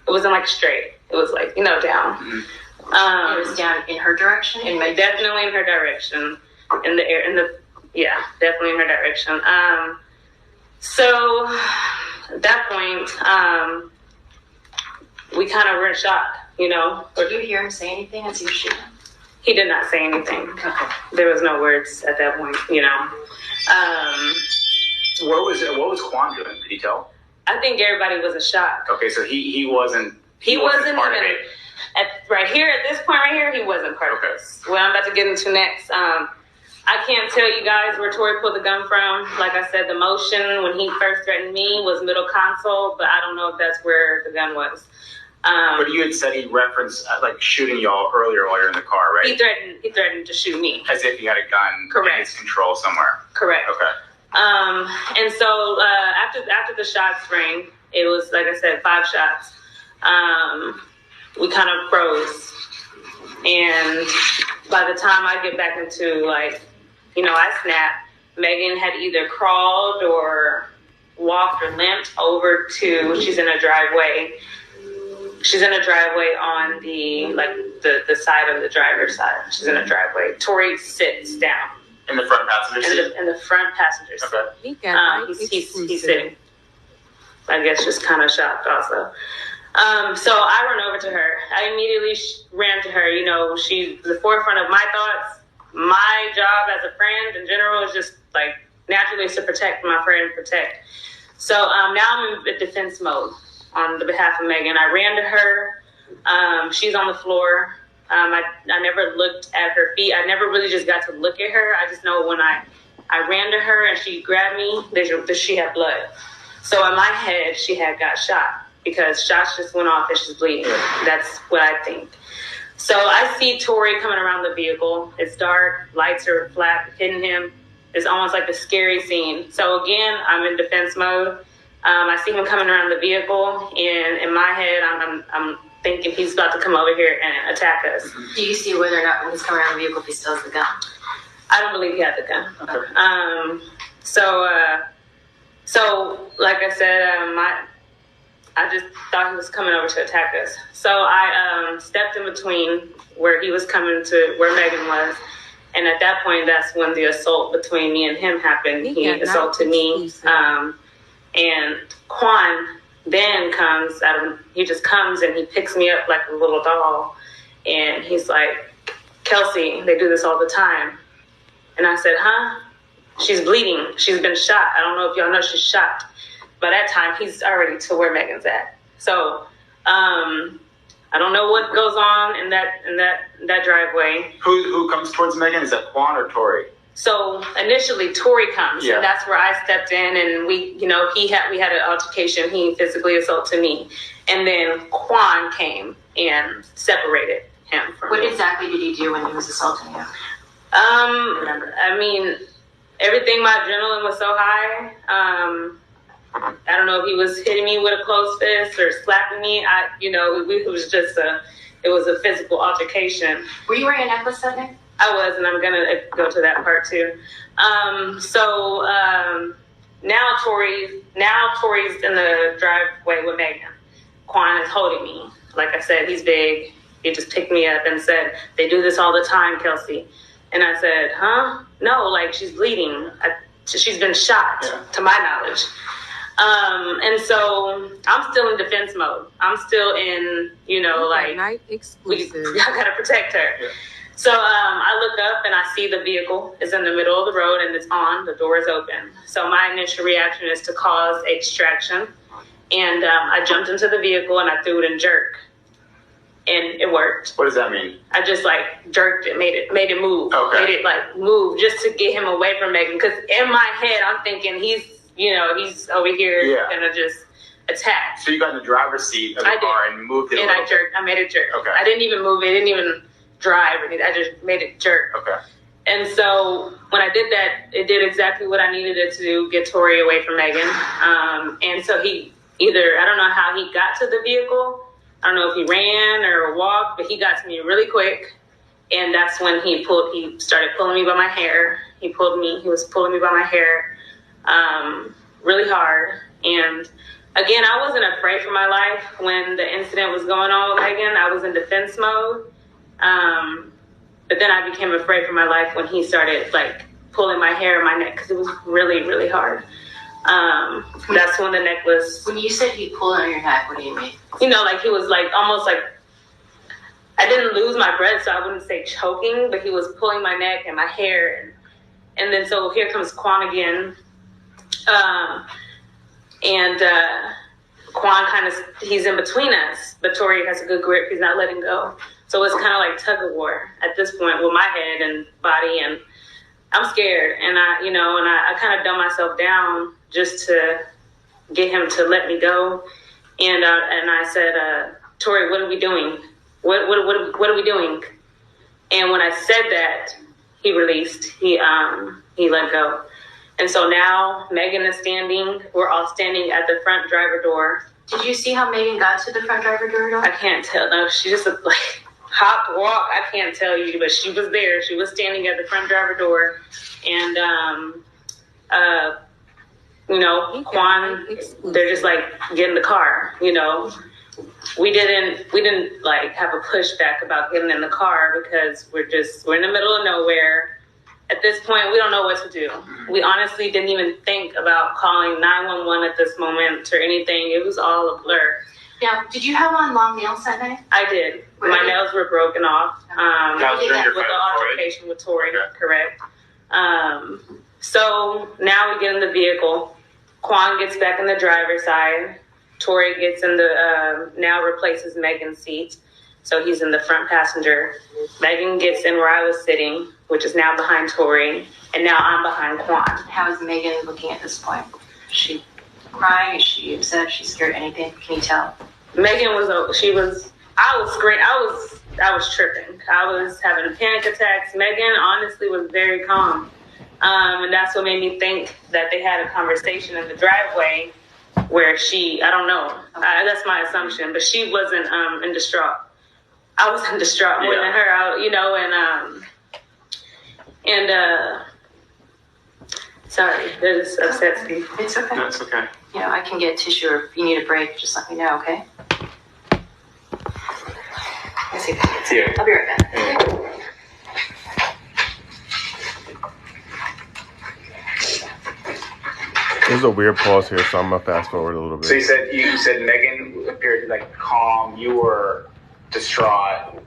it wasn't like straight. It was like, down. It was down in her direction? Definitely in her direction. In the air, definitely in her direction. So at that point, we kind of were in shock, Did you hear him say anything as he was shooting? He did not say anything. Okay. There was no words at that point, What was Quan doing? Did he tell? I think everybody was in shock. Okay, so he wasn't. He wasn't part even of it. right here at this point right here. He wasn't part of this. What I'm about to get into next. I can't tell you guys where Tory pulled the gun from. Like I said, the motion when he first threatened me was middle console, but I don't know if that's where the gun was. But you had said he referenced like shooting y'all earlier while you're in the car, right? He threatened to shoot me. As if he had a gun in his control somewhere. Correct. Okay. And so after the shots rang, it was, like I said, 5 shots. We kind of froze. And by the time I get back into, I snapped, Megan had either crawled or walked or limped over to, she's in a driveway. She's in a driveway on the side of the driver's side. She's in a driveway. Tory sits down. In the front passenger seat? In the front passenger seat. Okay. He's sitting. I guess just kind of shocked also. So I run over to her. I immediately ran to her. She's the forefront of my thoughts. My job as a friend in general is just naturally to protect my friend, protect. So now I'm in defense mode on the behalf of Megan. I ran to her. She's on the floor. I never looked at her feet. I never really just got to look at her. I just know when I ran to her and she grabbed me, she had blood. So in my head, she had got shot because shots just went off and she's bleeding. That's what I think. So I see Tory coming around the vehicle. It's dark. Lights are flat, hitting him. It's almost like a scary scene. So again, I'm in defense mode. I see him coming around the vehicle, and in my head, I'm thinking he's about to come over here and attack us. Do you see whether or not when he's coming around the vehicle, if he still has the gun? I don't believe he had the gun. Okay. So like I said, I just thought he was coming over to attack us. So I stepped in between where he was coming to where Megan was. And at that point, that's when the assault between me and him happened. He assaulted me. And Quan then he just comes and he picks me up like a little doll. And he's like, Kelsey, they do this all the time. And I said, huh? She's bleeding. She's been shot. I don't know if y'all know she's shot. By that time, he's already to where Megan's at. So I don't know what goes on in that driveway. Who comes towards Megan? Is that Quan or Tory? So initially Tory comes, and that's where I stepped in, and we had an altercation. He physically assaulted me, and then Quan came and separated him from me. What exactly did he do when he was assaulting you? I mean, everything. My adrenaline was so high. I don't know if he was hitting me with a closed fist or slapping me. It was just a physical altercation. Were you wearing a necklace that night? I was, and I'm gonna go to that part too. Now Tori's in the driveway with Megan. Quan is holding me. Like I said, he's big. He just picked me up and said, "They do this all the time, Kelsey." And I said, "Huh? No, like she's bleeding. She's been shot, to my knowledge." And so I'm still in defense mode. I'm still in, night exclusive. I gotta protect her. Yeah. So I look up and I see the vehicle is in the middle of the road and it's on. The door is open. So my initial reaction is to cause extraction. And I jumped into the vehicle and I threw it in jerk. And it worked. What does that mean? I just jerked it, made it move. Okay. Made it move just to get him away from Megan. Because in my head, I'm thinking he's over here gonna just attack. So you got in the driver's seat of the car and moved it. And I made it jerk. Okay. I didn't even move it. I didn't even drive or anything. I just made it jerk. Okay. And so when I did that, it did exactly what I needed it to do, get Tory away from Megan. And so I don't know how he got to the vehicle. I don't know if he ran or walked, but he got to me really quick. And that's when he started pulling me by my hair. He was pulling me by my hair really hard. And again, I wasn't afraid for my life when the incident was going on with Megan. I was in defense mode. But then I became afraid for my life when he started pulling my hair and my neck because it was really, really hard. That's when the necklace. When you said he pulled on your neck, what do you mean? He was almost I didn't lose my breath, so I wouldn't say choking, but he was pulling my neck and my hair. And then so here comes Quan again. Quan he's in between us, but Tory has a good grip. He's not letting go. So it's kind of like tug of war at this point with my head and body, and I'm scared. And I kind of dumb myself down just to get him to let me go. And I said, Tory, what are we doing? What are we doing? And when I said that, he released. He let go. And so now Megan is standing. We're all standing at the front driver door. Did you see how Megan got to the front driver door? I can't tell. No, she just hop, walk. I can't tell you, but she was there. She was standing at the front driver door, and Quan. They're just get in the car. We didn't have a pushback about getting in the car because we're in the middle of nowhere. At this point, we don't know what to do. We honestly didn't even think about calling 911 at this moment or anything. It was all a blur. Now, did you have on long nails that night? I did. My nails were broken off. With the altercation with Tory, correct. So now we get in the vehicle. Quan gets back in the driver's side. Tory gets in now replaces Megan's seat. So he's in the front passenger. Megan gets in where I was sitting, which is now behind Tory. And now I'm behind Quan. How is Megan looking at this point? Is she crying? Is she upset? Is she scared? Anything? Can you tell? Megan I was screaming. I was tripping. I was having panic attacks. Megan honestly was very calm. And that's what made me think that they had a conversation in the driveway where I don't know. That's my assumption, but she wasn't in distraught. I was in distraught more than her, sorry, this upsets me. It's okay. That's okay. I can get tissue, or if you need a break, just let me know, okay? Let's see. Yeah. I'll be right back. Yeah. There's a weird pause here, so I'm gonna fast forward a little bit. So you said Megan appeared calm. You were distraught.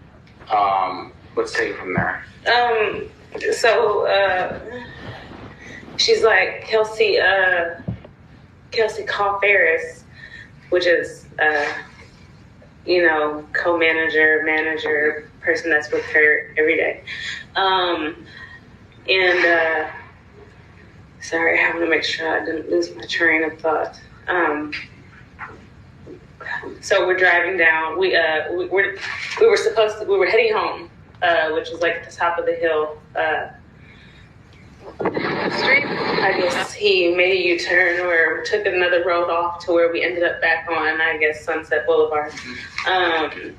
Let's take it from there. She's like, Kelsey, call Ferris, which is, co-manager, manager, person that's with her every day. And sorry, I want to make sure I didn't lose my train of thought. So we're driving down. We were heading home, which was like at the top of the hill. Street. I guess he made a U-turn or took another road off to where we ended up back on, I guess, Sunset Boulevard. And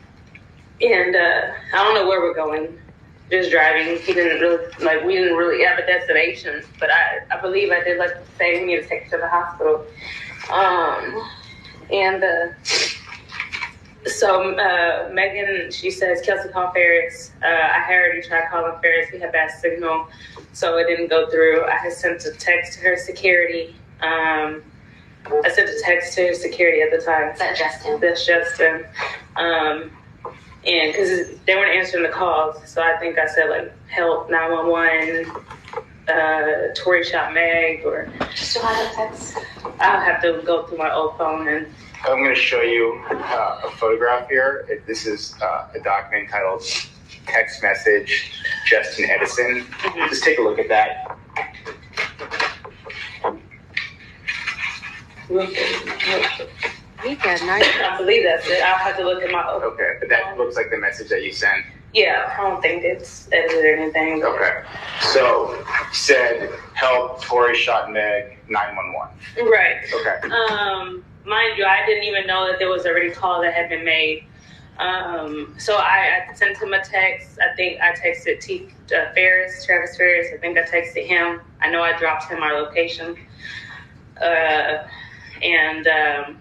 I don't know where we're going. Just driving. We didn't really have a destination, but I believe I did say we need to take her to the hospital. So Megan, she says, Kelsey, call Ferris. I had already tried calling Ferris. We had bad signal, so it didn't go through. I had sent a text to her security. I sent a text to her security at the time. Is that Justin? That's Justin. And because they weren't answering the calls, so I think I said, help, 911, Tory shot Meg, or... Still have that text? I'll have to go through my old phone and... I'm going to show you a photograph here. This is a document titled Text Message Justin Edison. Mm-hmm. Just take a look at that. I believe that's it. I'll have to look at my old... Okay, but that looks like the message that you sent. Yeah, I don't think it's edited or anything. Okay. So, you said, help, Tory shot Meg, 911. Right. Okay. Mind you, I didn't even know that there was already a call that had been made. So I sent him a text. I think I texted Travis Ferris. I think I texted him. I know I dropped him our location. And I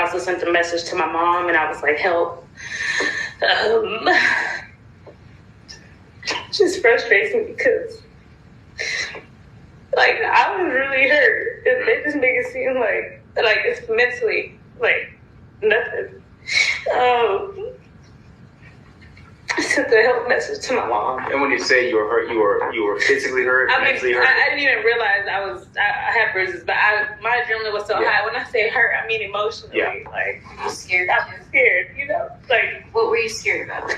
also sent a message to my mom, and I was like, help. Just frustrates me because, I was really hurt. They just make it seem like it's mentally, nothing. I sent the help message to my mom. And when you say you were hurt, you were physically hurt, mentally hurt? I didn't even realize I had bruises, but my adrenaline was so high. When I say hurt, I mean emotionally. Yeah. You scared? I was scared, What were you scared about?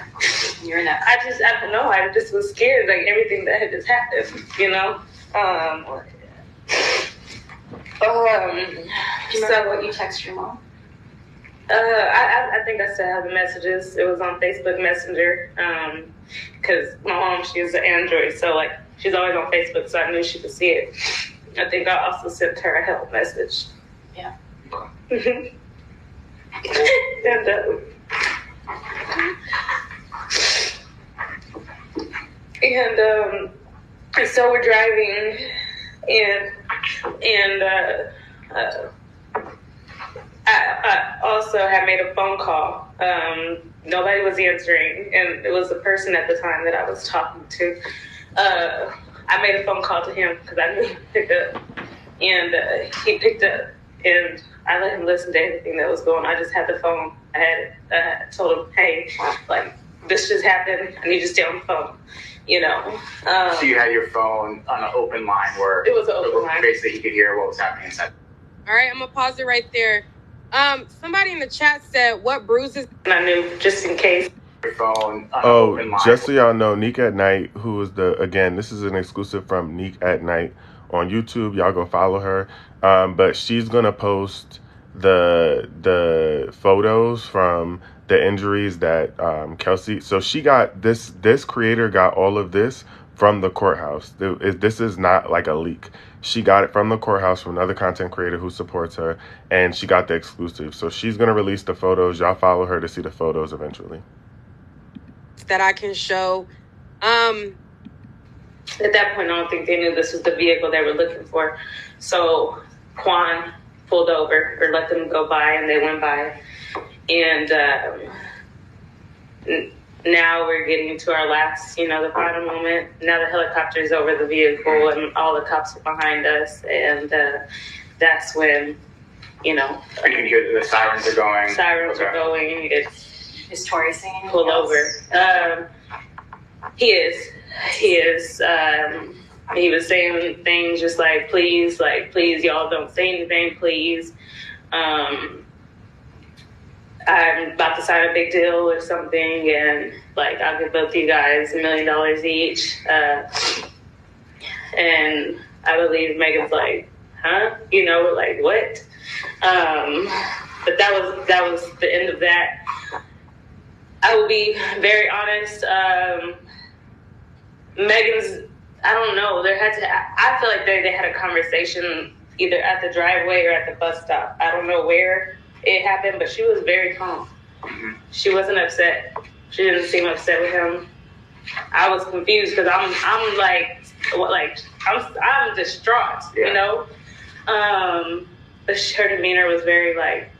You're not. I don't know. I just was scared, everything that had just happened, Do you remember what you texted your mom? I think I still have the messages. It was on Facebook Messenger. Because my mom, she's an Android, so she's always on Facebook, so I knew she could see it. I think I also sent her a help message. Yeah. And so we're driving, and I also had made a phone call. Nobody was answering, and it was the person at the time that I was talking to. I made a phone call to him because I knew he'd pick up, and he picked up, and I let him listen to everything that was going on. I just had the phone. I told him, hey, this just happened. I need you to stay on the phone. So you had your phone on an open line where it was an open line. Basically, he could hear what was happening inside. All right, I'm gonna pause it right there. Somebody in the chat said, "What bruises?" And I knew just in case. Your phone on an open line. Just so y'all know, Neek at Night, who is this is an exclusive from Neek at Night on YouTube. Y'all go follow her. But she's gonna post the photos from the injuries that Kelsey. So she got this creator got all of this from the courthouse. This is not a leak. She got it from the courthouse from another content creator who supports her, and she got the exclusive. So she's gonna release the photos. Y'all follow her to see the photos eventually. That I can show. At that point, I don't think they knew this was the vehicle they were looking for. So Quan pulled over or let them go by, and they went by. And now we're getting to our last, the final moment. Now the helicopter's over the vehicle, and all the cops are behind us. And that's when, You can hear the sirens are going. Sirens are going. Is Tory singing? Pull over. He is. He was saying things just please, y'all don't say anything, please. I'm about to sign a big deal or something, and I'll give both you guys $1 million each. And I believe Megan's like, huh? You know, we're like, what? But that was the end of that. I will be very honest. Megan's, I don't know. I feel like they had a conversation either at the driveway or at the bus stop. I don't know where it happened, but she was very calm. She wasn't upset. She didn't seem upset with him. I was confused because I'm like, what, like I'm distraught, you know. But her demeanor was very like,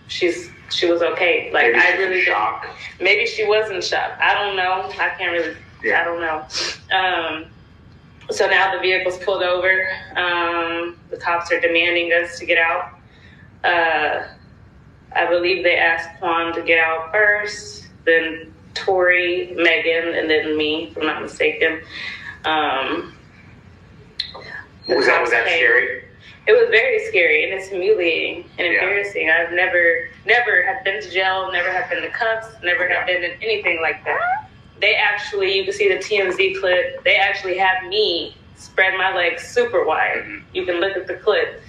she was okay. Like maybe I really shocked. Maybe she was in shock. I don't know. I can't really. I don't know. So now the vehicle's pulled over. The cops are demanding us to get out. I believe they asked Quan to get out first, then Tory, Megan, and then me, if I'm not mistaken. Was that scary? It was very scary, and it's humiliating and embarrassing. I've never have been to jail, never have been to cuffs, never have been in anything like that. They actually, you can see the TMZ clip, they actually have me spread my legs super wide. You can look at the clip.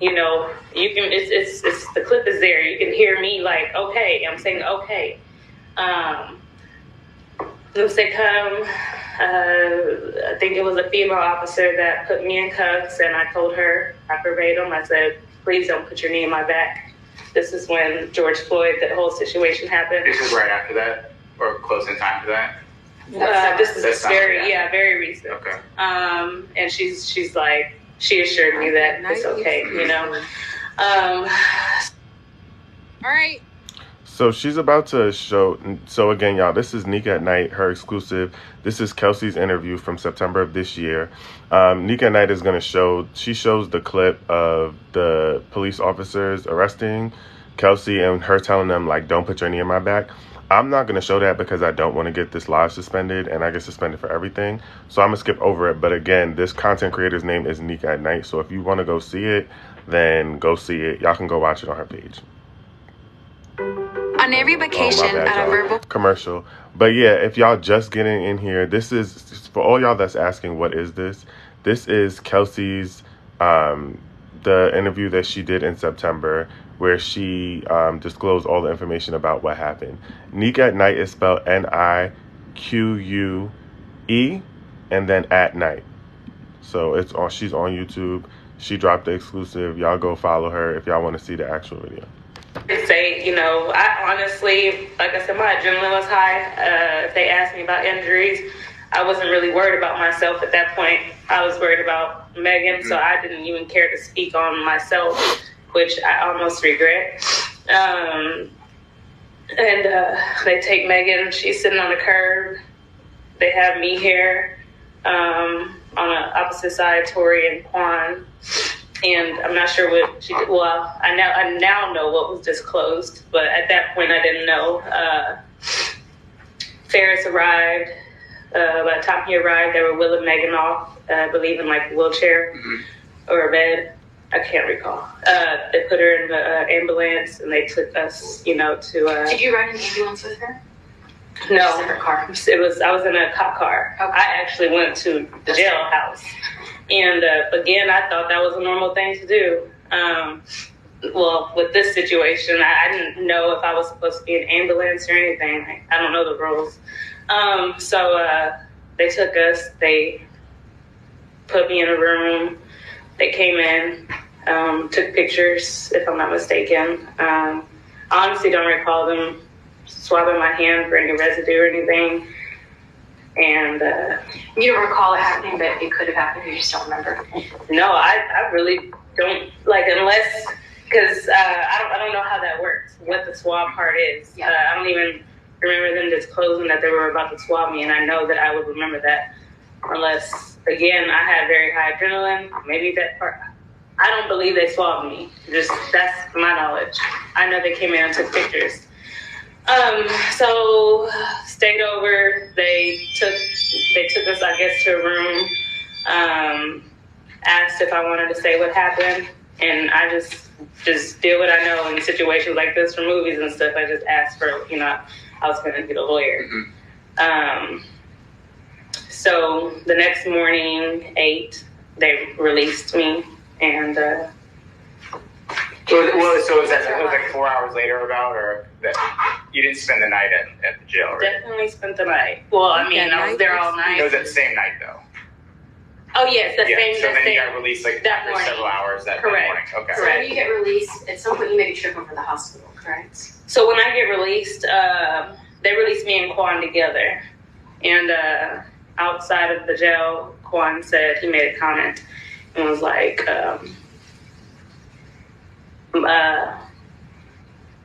You know, you can, it's the clip is there. You can hear me like, okay, I'm saying, okay. Once they come, I think it was a female officer that put me in cuffs, and I told her, I verbatim, I said, please don't put your knee in my back. This is when George Floyd, that whole situation happened. This is right after that, or close in time to that? This is very recent. Okay. And she's like, she assured me that it's okay, you know. All right. So she's about to show. So again, y'all, this is Nika at Night, her exclusive. This is Kelsey's interview from September of this year. Nika at Night is going to show. She shows the clip of the police officers arresting Kelsey and her telling them, like, don't put your knee in my back. I'm not going to show that because I don't want to get this live suspended, and I get suspended for everything. So I'm going to skip over it. But again, this content creator's name is Nika at Night. So if you want to go see it, then go see it. Y'all can go watch it on her page. On every vacation, at a verbal commercial. But yeah, if y'all just getting in here, this is for all y'all that's asking, what is this? This is Kelsey's the interview that she did in September, where she disclosed all the information about what happened. Nika at Night is spelled Nique, and then at night. So it's on. She's on YouTube. She dropped the exclusive. Y'all go follow her if y'all want to see the actual video. Say, you know, I honestly, like I said, my adrenaline was high. If they asked me about injuries, I wasn't really worried about myself at that point. I was worried about Megan, so I didn't even care to speak on myself, which I almost regret. They take Megan, she's sitting on the curb. They have me here on the opposite side, Tory and Quan. And I'm not sure what she did. Well, I now know what was disclosed, but at that point I didn't know. Ferris arrived. By the time he arrived, they were wheeling Megan off, I believe in like a wheelchair or a bed. I can't recall. They put her in the ambulance, and they took us, you know, to... Did you ride an ambulance with her? No. Separate car? I was in a cop car. Okay. I actually went to the jailhouse. And again, I thought that was a normal thing to do. Well, with this situation, I didn't know if I was supposed to be in an ambulance or anything. I don't know the rules. So they took us. They put me in a room. They came in, took pictures, if I'm not mistaken. I honestly don't recall them swabbing my hand for any residue or anything. And you don't recall it happening, but it could have happened. You just don't remember. No, I really don't, like, unless, because I don't know how that works, what the swab part is. Yeah. I don't even remember them disclosing that they were about to swab me, and I know that I would remember that unless, again, I had very high adrenaline. Maybe that part. I don't believe they swabbed me. Just, that's my knowledge. I know they came in and took pictures. So stayed over. They took us, I guess, to a room. Asked if I wanted to say what happened, and I just did what I know in situations like this for movies and stuff. I just asked for, you know, I was going to get a lawyer. So the next morning, 8, they released me, and so it was like 4 hours later or that you didn't spend the night at the jail, right? Definitely spent the night. Well, I mean, I was there all night. It was that same night, though. Oh, yes, the same. So then you got released like that after morning. several hours that Correct. morning. Okay. So when you get released, at some point you make a trip over the hospital, correct? So when I get released, they released me and Quan together. And outside of the jail, Quan said, he made a comment and was like,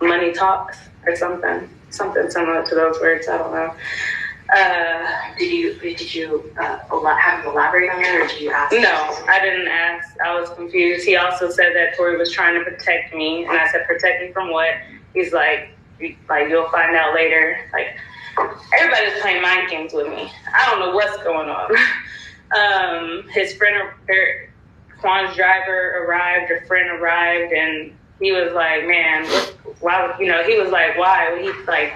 money talks or something similar to those words. I don't know. Did you have him elaborate on that, or did you ask? No, I didn't ask. I was confused. He also said that Tory was trying to protect me, and I said, protect me from what? He's like you'll find out later. Like, everybody's playing mind games with me. I don't know what's going on. His friend, Quan's driver arrived, a friend arrived, and he was like, man, why? He was like, why? He was like,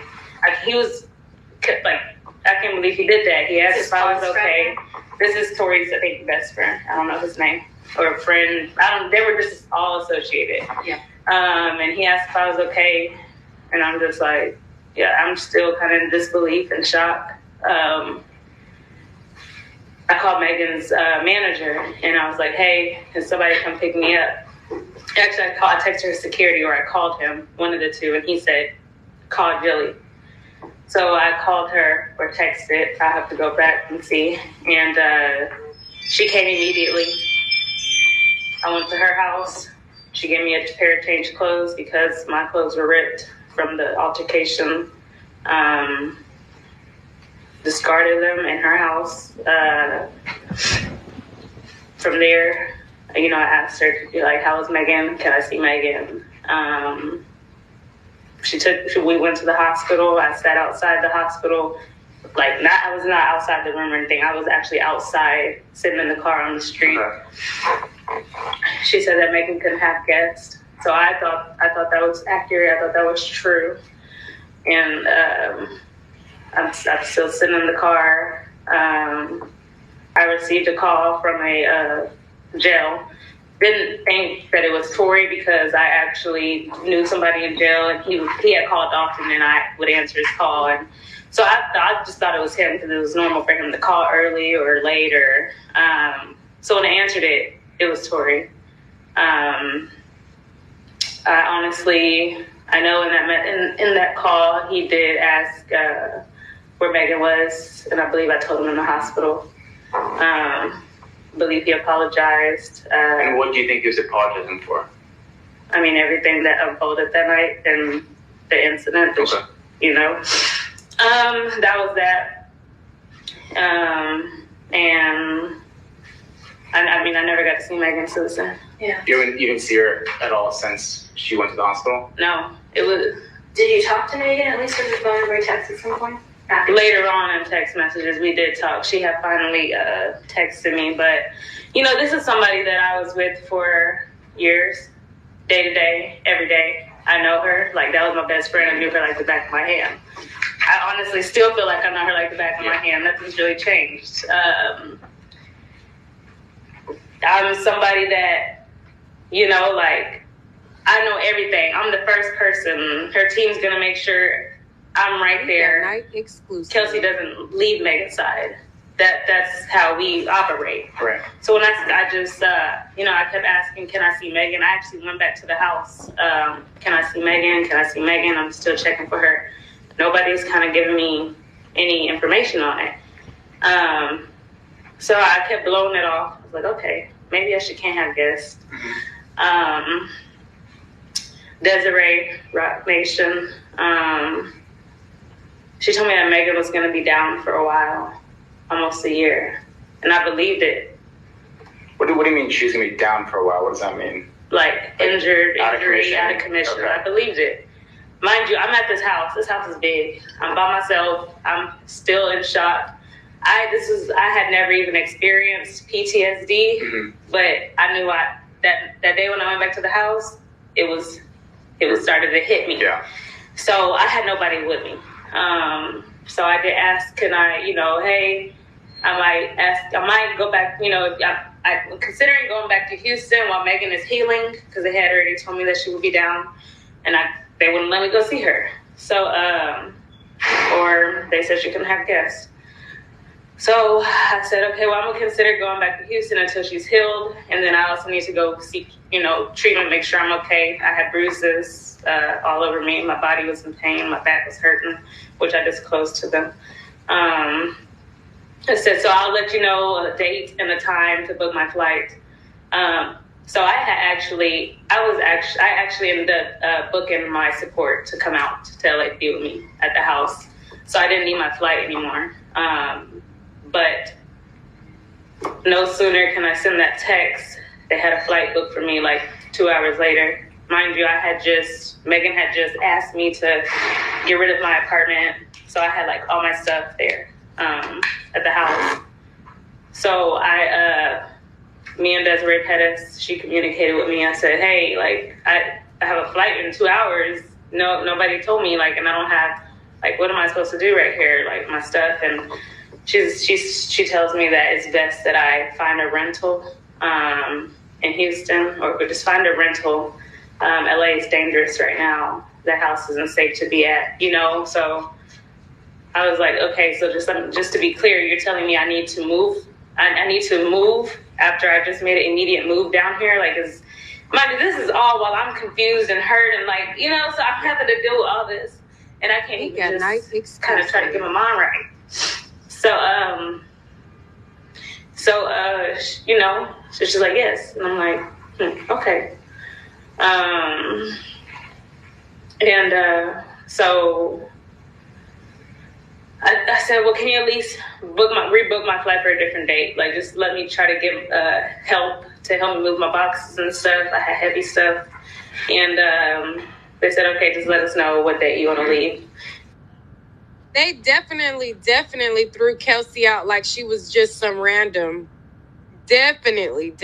I can't believe he did that. He asked if I was okay. This is Tory's, I think, best friend. I don't know his name. Or a friend. They were just all associated. Yeah. And he asked if I was okay. And I'm just like, yeah, I'm still kind of in disbelief and shock. I called Megan's manager, and I was like, hey, can somebody come pick me up? Actually, I texted her security, or I called him, one of the two, and he said, call Jilly. So I called her or texted. I have to go back and see. And she came immediately. I went to her house. She gave me a pair of changed clothes because my clothes were ripped from the altercation. Discarded them in her house. From there, I asked her to be like, how is Megan? Can I see Megan? We went to the hospital. I sat outside the hospital. I was not outside the room or anything. I was actually outside, sitting in the car on the street. She said that Megan couldn't have guests. So I thought that was accurate. I thought that was true. And I'm still sitting in the car. I received a call from a jail. Didn't think that it was Tory because I actually knew somebody in jail, and he had called often, and I would answer his call. And so I just thought it was him because it was normal for him to call early or later. So when I answered it, it was Tory. I honestly, I know in that call, he did ask where Megan was, and I believe I told him in the hospital. Believe he apologized. And what do you think he was apologizing for? I mean, everything that unfolded that night and the incident. Okay. That was that. And I mean, I never got to see Megan since then. Yeah. You didn't see her at all since she went to the hospital? No, it was. Did you talk to Megan at least over the phone or text at some point? Later on in text messages, we did talk. She had finally texted me, but this is somebody that I was with for years, day to day, every day. I know her. Like, that was my best friend. I knew her like the back of my hand. I honestly still feel like I know her like the back of my hand. Nothing's really changed. I'm somebody that, I know everything. I'm the first person. Her team's going to make sure I'm right there. Night exclusive. Kelsey doesn't leave Megan's side. That's how we operate. Right. So when I just, I kept asking, can I see Megan? I actually went back to the house. Can I see Megan? Can I see Megan? I'm still checking for her. Nobody's kind of giving me any information on it. So I kept blowing it off. I was like, okay, maybe can't have guests. Desiree, Rock Nation, she told me that Megan was going to be down for a while, almost a year. And I believed it. What do you mean she's going to be down for a while? What does that mean? Like injury, out of commission. Okay. I believed it. Mind you, I'm at this house. This house is big. I'm by myself. I'm still in shock. I had never even experienced PTSD, but I knew that day when I went back to the house, it started to hit me. Yeah. So I had nobody with me. So I did ask, can I, hey, I might go back, I'm considering going back to Houston while Megan is healing, because they had already told me that she would be down, and they wouldn't let me go see her. So, or they said she couldn't have guests. So I said, okay, well, I'm going to consider going back to Houston until she's healed. And then I also need to go seek, treatment, make sure I'm okay. I had bruises all over me. My body was in pain. My back was hurting, which I disclosed to them. I said, so I'll let you know a date and a time to book my flight. So I actually ended up booking my support to come out to LA be with me at the house. So I didn't need my flight anymore. But no sooner can I send that text, they had a flight booked for me like 2 hours later. Mind you, Megan had just asked me to get rid of my apartment. So I had like all my stuff there at the house. So me and Desiree Pettis, she communicated with me. I said, hey, like I have a flight in 2 hours. No, nobody told me, like, and I don't have, like, what am I supposed to do right here? Like my stuff. And she tells me that it's best that I find a rental in Houston, or just find a rental. LA is dangerous right now. The house isn't safe to be at, so I was like, okay, so just to be clear, you're telling me I need to move. I need to move after I just made an immediate move down here. Like, this is all while I'm confused and hurt and like, so I'm having to deal with all this, and I can't even just kind of try to get my mind right. So, she's like, yes. And I'm like, okay. So I said, well, can you at least rebook my flight for a different date? Like, just let me try to get help to help me move my boxes and stuff. I had heavy stuff. And they said, okay, just let us know what date you want to leave. They definitely threw Kelsey out like she was just some random. Definitely.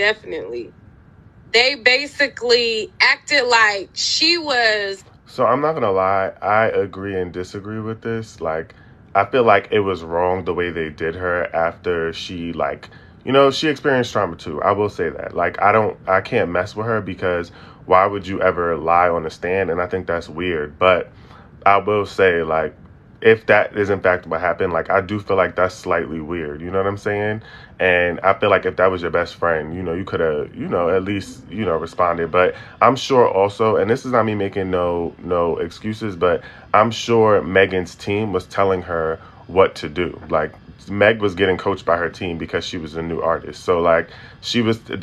They basically acted like she was. So I'm not going to lie. I agree and disagree with this. Like, I feel like it was wrong the way they did her after she, she experienced trauma too. I will say that. Like, I can't mess with her, because why would you ever lie on the stand? And I think that's weird. But I will say, like, if that is in fact what happened, like, I do feel like that's slightly weird. You know what I'm saying? And I feel like if that was your best friend, you could have, at least, responded. But I'm sure also, and this is not me making no excuses, but I'm sure Megan's team was telling her what to do. Like, Meg was getting coached by her team because she was a new artist. So, like,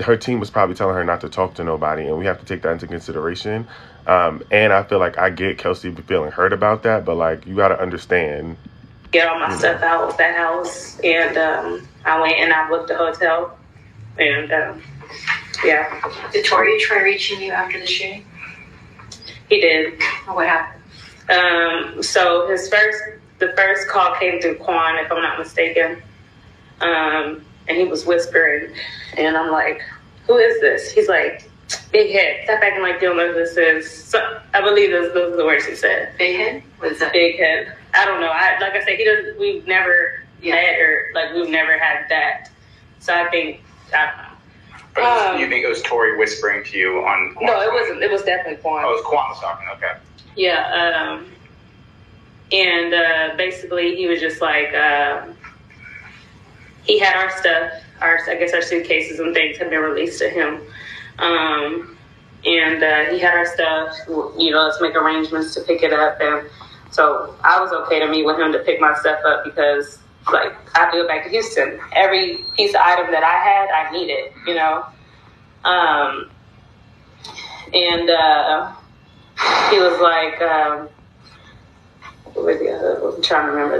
her team was probably telling her not to talk to nobody, and we have to take that into consideration. And I feel like I get Kelsey feeling hurt about that, but, like, you got to understand. Get all my stuff out of that house, and I went and I booked a hotel, and yeah. Did Tory try reaching you after the shooting? He did. What happened? So the first call came through Quan, if I'm not mistaken, and he was whispering, and I'm like, who is this? He's like, big head. Stop acting like you don't know who this is. So, I believe those are the words he said. Big head? What is that? Big head. I don't know. Like I said, we've never met, or like we've never had that. So I think, I don't know. But you think it was Tory whispering to you on Quan? No, it wasn't. It was definitely Quan. Oh, it was Quan was talking. Okay. Yeah. And basically he was just like, he had our stuff, our suitcases and things had been released to him. And he had our stuff, let's make arrangements to pick it up. And so I was okay to meet with him to pick my stuff up, because, like, I have to go back to Houston. Every piece of item that I had, I needed, and he was like, I'm trying to remember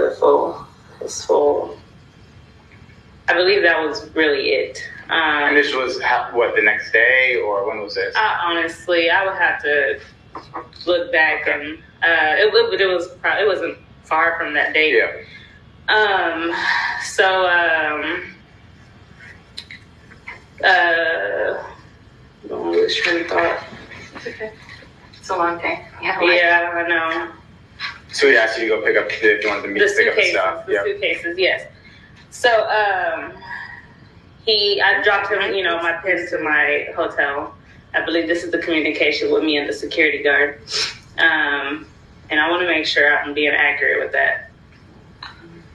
his full. I believe that was really it. And this was the next day, or when was this? Honestly, I would have to look back, and it wasn't far from that date. Yeah. Don't lose train of thought. It's okay. It's a long day. Yeah, I know. So he asked you to go pick up if you wanted to meet to pick up the stuff. The suitcases, yes. So, I dropped him, my pin to my hotel. I believe this is the communication with me and the security guard. And I want to make sure I'm being accurate with that.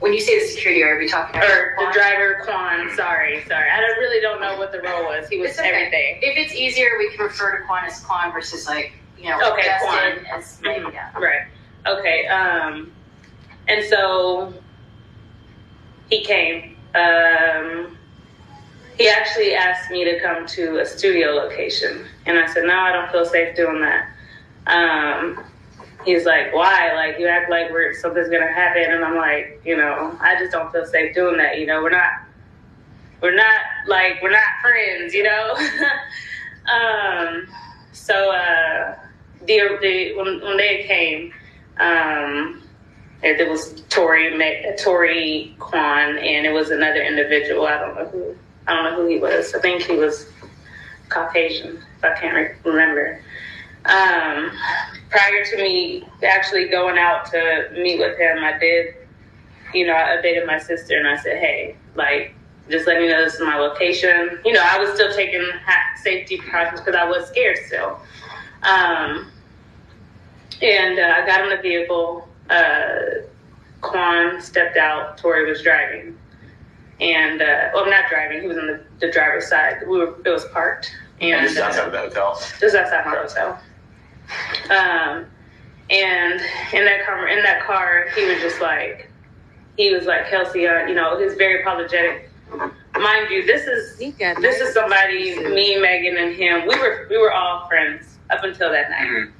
When you say the security guard, are we talking about the driver, Quan? Sorry. I really don't know what the role was. He was everything. If it's easier, we can refer to Quan as Quan versus okay, Justin Quan as Megan. Yeah. Right. Okay. And so he came. He actually asked me to come to a studio location, and I said, no, I don't feel safe doing that. He's like, why? Like, you act like something's gonna happen, and I'm like, I just don't feel safe doing that. We're not friends, So when they came, it was Tory, Quan, and it was another individual. I don't know who he was. I think he was Caucasian, if I can't remember. Prior to me actually going out to meet with him, I did, I updated my sister and I said, hey, just letting you know this is my location. I was still taking safety precautions because I was scared still. And I got in the vehicle. Quan stepped out. Tory was driving. And, not driving. He was on the driver's side. It was parked. And this is outside of the hotel? This is outside my hotel. And in that car, he was like, Kelsey, he was very apologetic. Mind you, this is somebody, me, Megan, and him. We were all friends up until that night. Mm-hmm.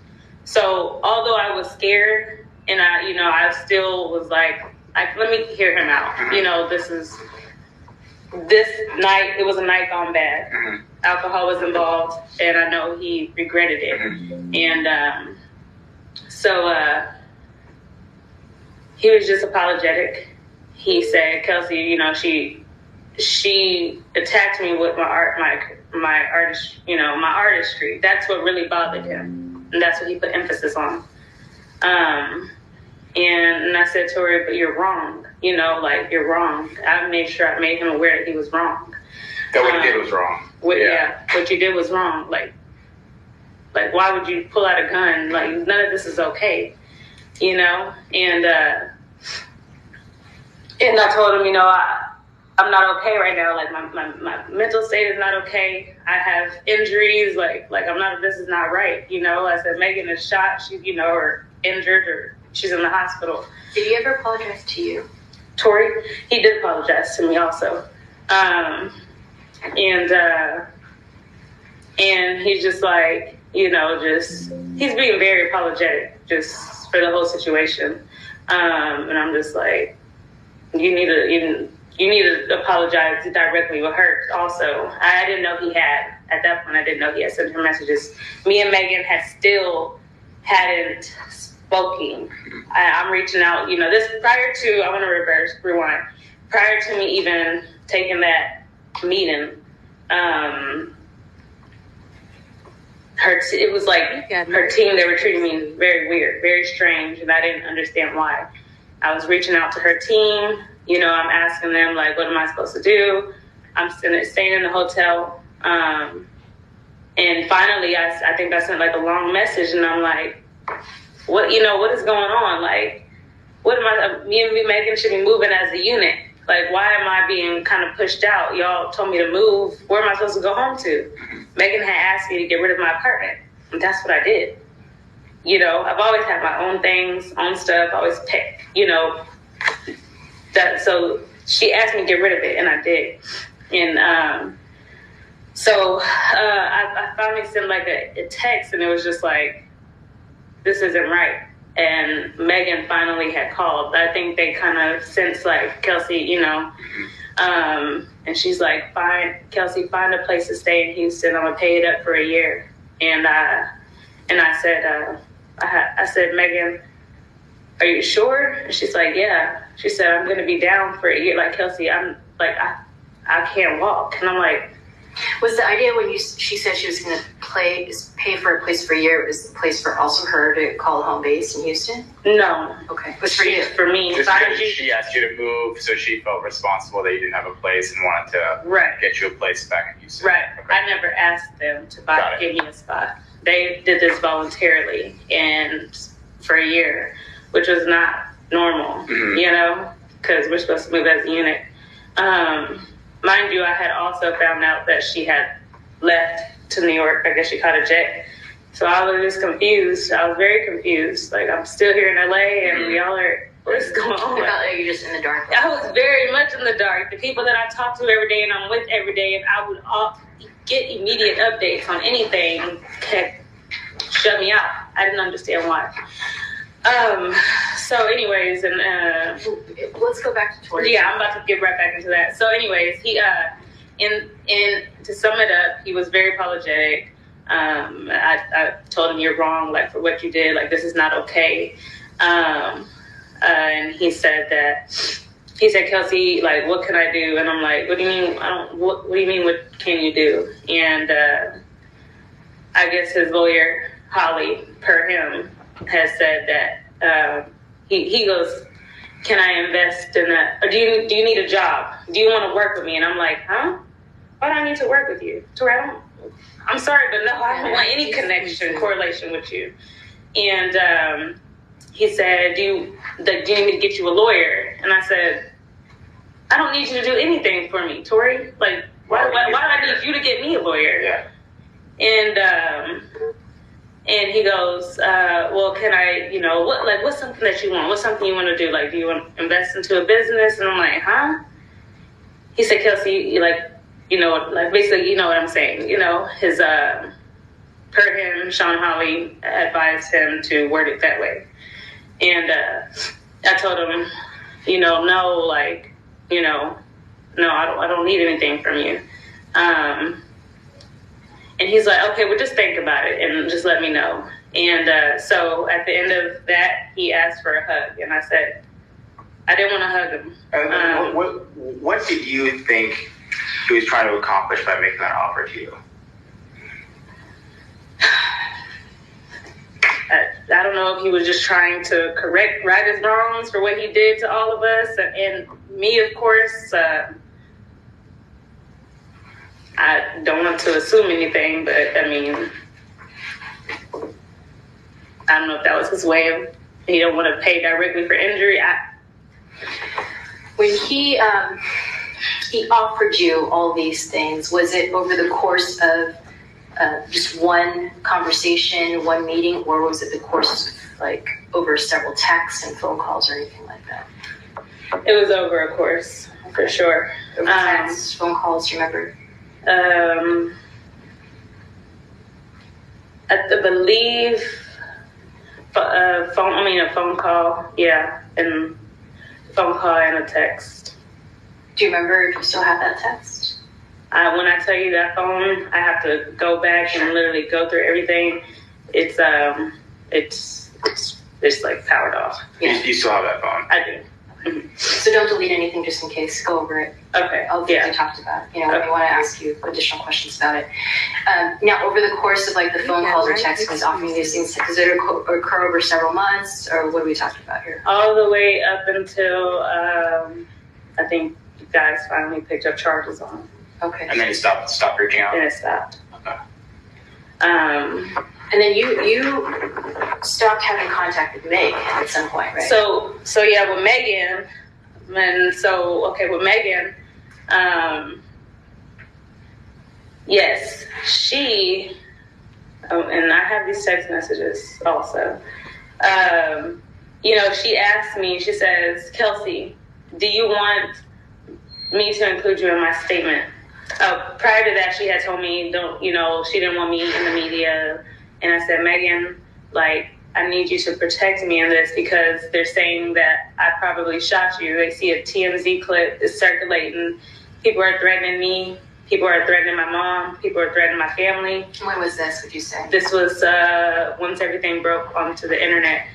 So although I was scared, and I still was like, let me hear him out. Mm-hmm. This night, it was a night gone bad. Mm-hmm. Alcohol was involved, and I know he regretted it. Mm-hmm. And so he was just apologetic. He said, Kelsey, she attacked me with my artistry. That's what really bothered him, and that's what he put emphasis on. And I said, Tori, but you're wrong. You're wrong. I made sure I made him aware that he was wrong. That what he did was wrong. What you did was wrong. Like, why would you pull out a gun? None of this is okay. And I told him, I'm not okay right now. My mental state is not okay. I have injuries. This is not right. I said, Megan is shot. She's, or injured, or she's in the hospital. Did he ever apologize to you? Tory, he did apologize to me also. And he's just he's being very apologetic just for the whole situation. And I'm just like, you need to apologize directly with her also. I didn't know he had, at that point, I didn't know he had sent her messages. Me and Megan hadn't spoken. I'm reaching out, this prior to, I want to rewind. Prior to me even taking that meeting, it was like her team, they were treating me very weird, very strange, and I didn't understand why. I was reaching out to her team, I'm asking them, what am I supposed to do? I'm staying in the hotel. And finally, I think I sent a long message, and I'm like, what is going on? What am I, me and Megan should be moving as a unit. Why am I being kind of pushed out? Y'all told me to move. Where am I supposed to go home to? Megan had asked me to get rid of my apartment, and that's what I did. I've always had my own things, own stuff, always pick, so she asked me to get rid of it, and I did. And so I finally sent a text, and it was just this isn't right. And Megan finally had called. I think they kind of sensed Kelsey, and she's like, fine, Kelsey, find a place to stay in Houston. I'm gonna pay it up for a year. And I said, Megan, are you sure? And she's like, yeah. She said, I'm gonna be down for a year. Kelsey, I'm I can't walk. And I'm like, was the idea when she said she was gonna pay for a place for a year, is the place for also her to call home base in Houston? No. Okay. It was for you. For me. Just because she asked you to move, so she felt responsible that you didn't have a place and wanted to get you a place back in Houston. Right. Okay. I never asked them to give me a spot. They did this voluntarily and for a year, which was not normal, because we're supposed to move as a unit. Mind you, I had also found out that she had left to New York. I guess she caught a jet. So I was just confused. I was very confused. Like, I'm still here in LA and we all are, what's going on? You felt like you're just in the dark. I was very much in the dark. The people that I talk to every day and I'm with every day, and I would get immediate updates on anything, kept shut me out. I didn't understand why. So anyways, and let's go back to Tory. Yeah, I'm about to get right back into that. So anyways, he to sum it up, he was very apologetic. I told him, you're wrong, like, for what you did, like, this is not okay. And he said, Kelsey, like, what can I do? And I'm like, what do you mean? What do you mean? What can you do? And I guess his lawyer, Holly, per him, has said that he goes, can I invest in that? Or do you need a job? Do you want to work with me? And I'm like, huh? Why do I need to work with you? Tori, I'm sorry, but no, I don't want any correlation with you. And he said, do you need me to get you a lawyer? And I said, I don't need you to do anything for me, Tori. Like, why do I need you to get me a lawyer? Yeah. And he goes, well, can I, what's something that you want? What's something you want to do? Like, do you want to invest into a business? And I'm like, huh? He said, Kelsey, basically, you know what I'm saying. His, per him, Sean Holly advised him to word it that way. And I told him, no, I don't need anything from you. And he's like, okay, well, just think about it and just let me know. And so at the end of that, he asked for a hug. And I said, I didn't want to hug him. What did you think he was trying to accomplish by making that offer to you? I don't know if he was just trying to right his wrongs for what he did to all of us. And me, of course, I don't want to assume anything, but I mean, I don't know if that was his way of, he don't want to pay directly for injury. When he offered you all these things, was it over the course of just one conversation, one meeting, or was it the course of like over several texts and phone calls or anything like that? It was over a course, for sure. Over texts, phone calls, do you remember? I believe a phone call, yeah, and phone call and a text. Do you remember if you still have that text? When I tell you that phone, I have to go back and literally go through everything. It's like powered off. Yeah. You still have that phone? I do. Mm-hmm. So don't delete anything just in case. Go over it. Okay. All the things we talked about. When we want to ask you additional questions about it. Now, over the course of like the phone calls or texts, was offering these things, does it occur over several months, or what are we talking about here? All the way up until I think you guys finally picked up charges on him. Okay. And then he stopped reaching out. And it stopped. Okay. And then you stopped having contact with Meg at some point, right? So yeah, with Megan, with Megan, yes, she, and I have these text messages also. She asked me, she says, Kelsey, do you want me to include you in my statement? Prior to that, she had told me, she didn't want me in the media. And I said, Megan, I need you to protect me in this because they're saying that I probably shot you. They see a TMZ clip is circulating. People are threatening me. People are threatening my mom. People are threatening my family. When was this, would you say? This was once everything broke onto the internet.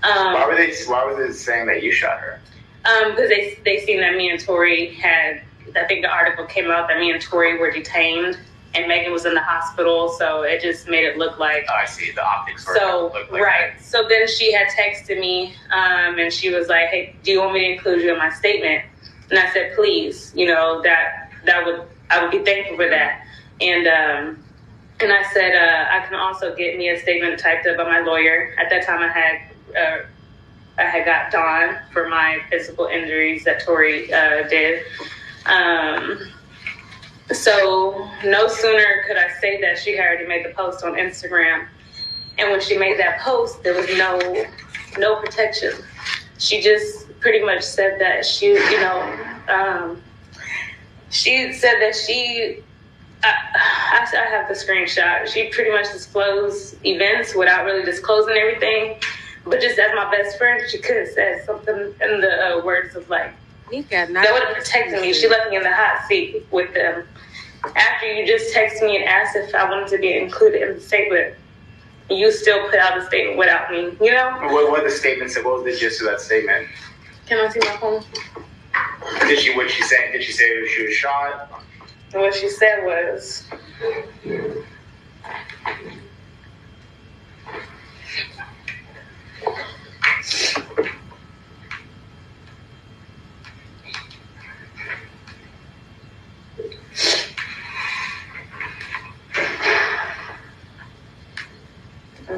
Why were they saying that you shot her? Because they seen that me and Tory had, I think the article came out that me and Tory were detained and Megan was in the hospital, so it just made it look like... Oh, I see. The optics were like right. That. So then she had texted me, and she was like, hey, do you want me to include you in my statement? And I said, please, I would be thankful for that. And I said, I can also get me a statement typed up by my lawyer. At that time, I had got Dawn for my physical injuries that Tory did. So no sooner could I say that, she had already made the post on Instagram. And when she made that post, there was no protection. She just pretty much said that she said that I have the screenshot. She pretty much disclosed events without really disclosing everything. But just as my best friend, she could have said something in the words of like, that would have protected me. She left me in the hot seat with them. After you just texted me and asked if I wanted to be included in the statement, you still put out a statement without me, What the statement said? What was the gist of that statement? Can I see my phone? What she say? Did she say she was shot? What she said was...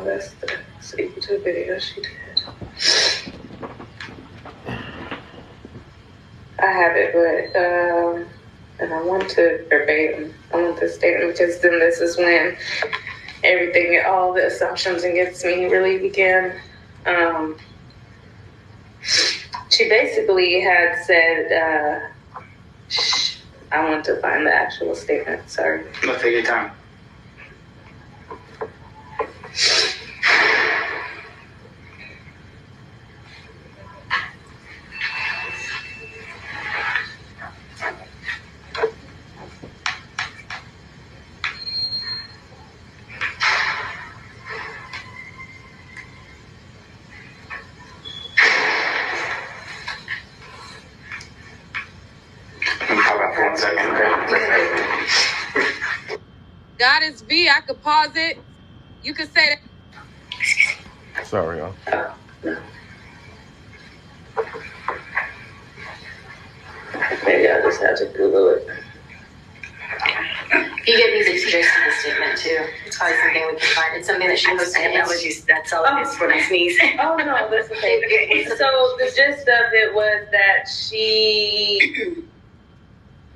That's the YouTube video she did. I have it, but and I want to verbatim. I want the statement because then this is when everything, all the assumptions against me really began. She basically had said, I want to find the actual statement. Sorry. No, take your time. God is V. I could pause it. You could say that. Sorry, y'all. Maybe I just have to Google it. You get music suggested in the statement too. It's probably something we can find. It's something that she posted. That's all it is for my sneeze. Oh no, that's okay. So the gist of it was that she...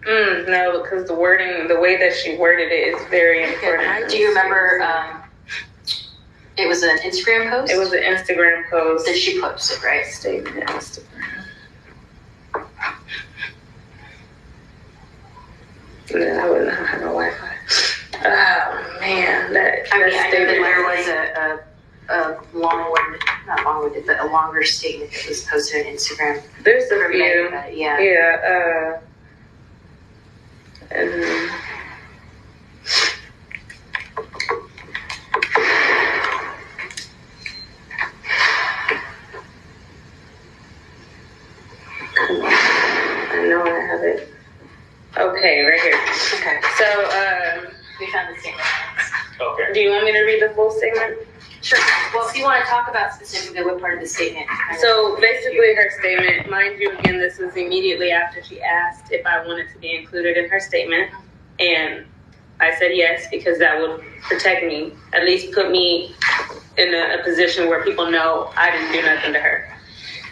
no, because the wording, the way that she worded it is very important. Do you remember, it was an Instagram post? It was an Instagram post. That she posted, right? Statement Instagram. Yeah, I wouldn't have no Wi-Fi. Oh man, I know that there was a long-worded, not long-worded, but a longer statement that was posted on Instagram. There's a few. Yeah. Yeah. And I know I have it. Okay, right here. Okay. So, we found the statement. Okay. Do you want me to read the full statement? Sure. Well, if you want to talk about specifically what part of the statement. So basically her statement, mind you, again, this was immediately after she asked if I wanted to be included in her statement. And I said yes, because that would protect me, at least put me in a position where people know I didn't do nothing to her.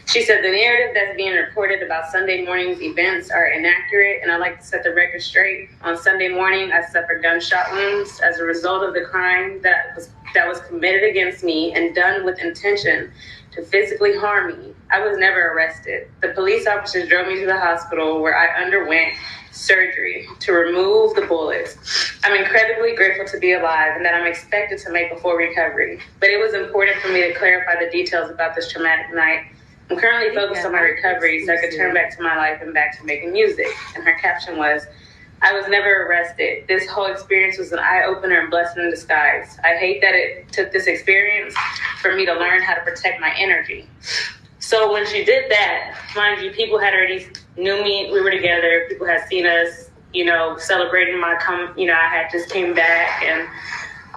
She said, the narrative that's being reported about Sunday morning's events are inaccurate, and I'd like to set the record straight. On Sunday morning, I suffered gunshot wounds as a result of the crime that was committed against me and done with intention to physically harm me. I was never arrested. The police officers drove me to the hospital where I underwent surgery to remove the bullets. I'm incredibly grateful to be alive and that I'm expected to make a full recovery. But it was important for me to clarify the details about this traumatic night. I'm currently focused on my recovery so I could turn back to my life and back to making music. And her caption was, I was never arrested. This whole experience was an eye-opener and blessing in disguise. I hate that it took this experience for me to learn how to protect my energy. So when she did that, mind you, people had already knew me. We were together. People had seen us, celebrating I had just came back and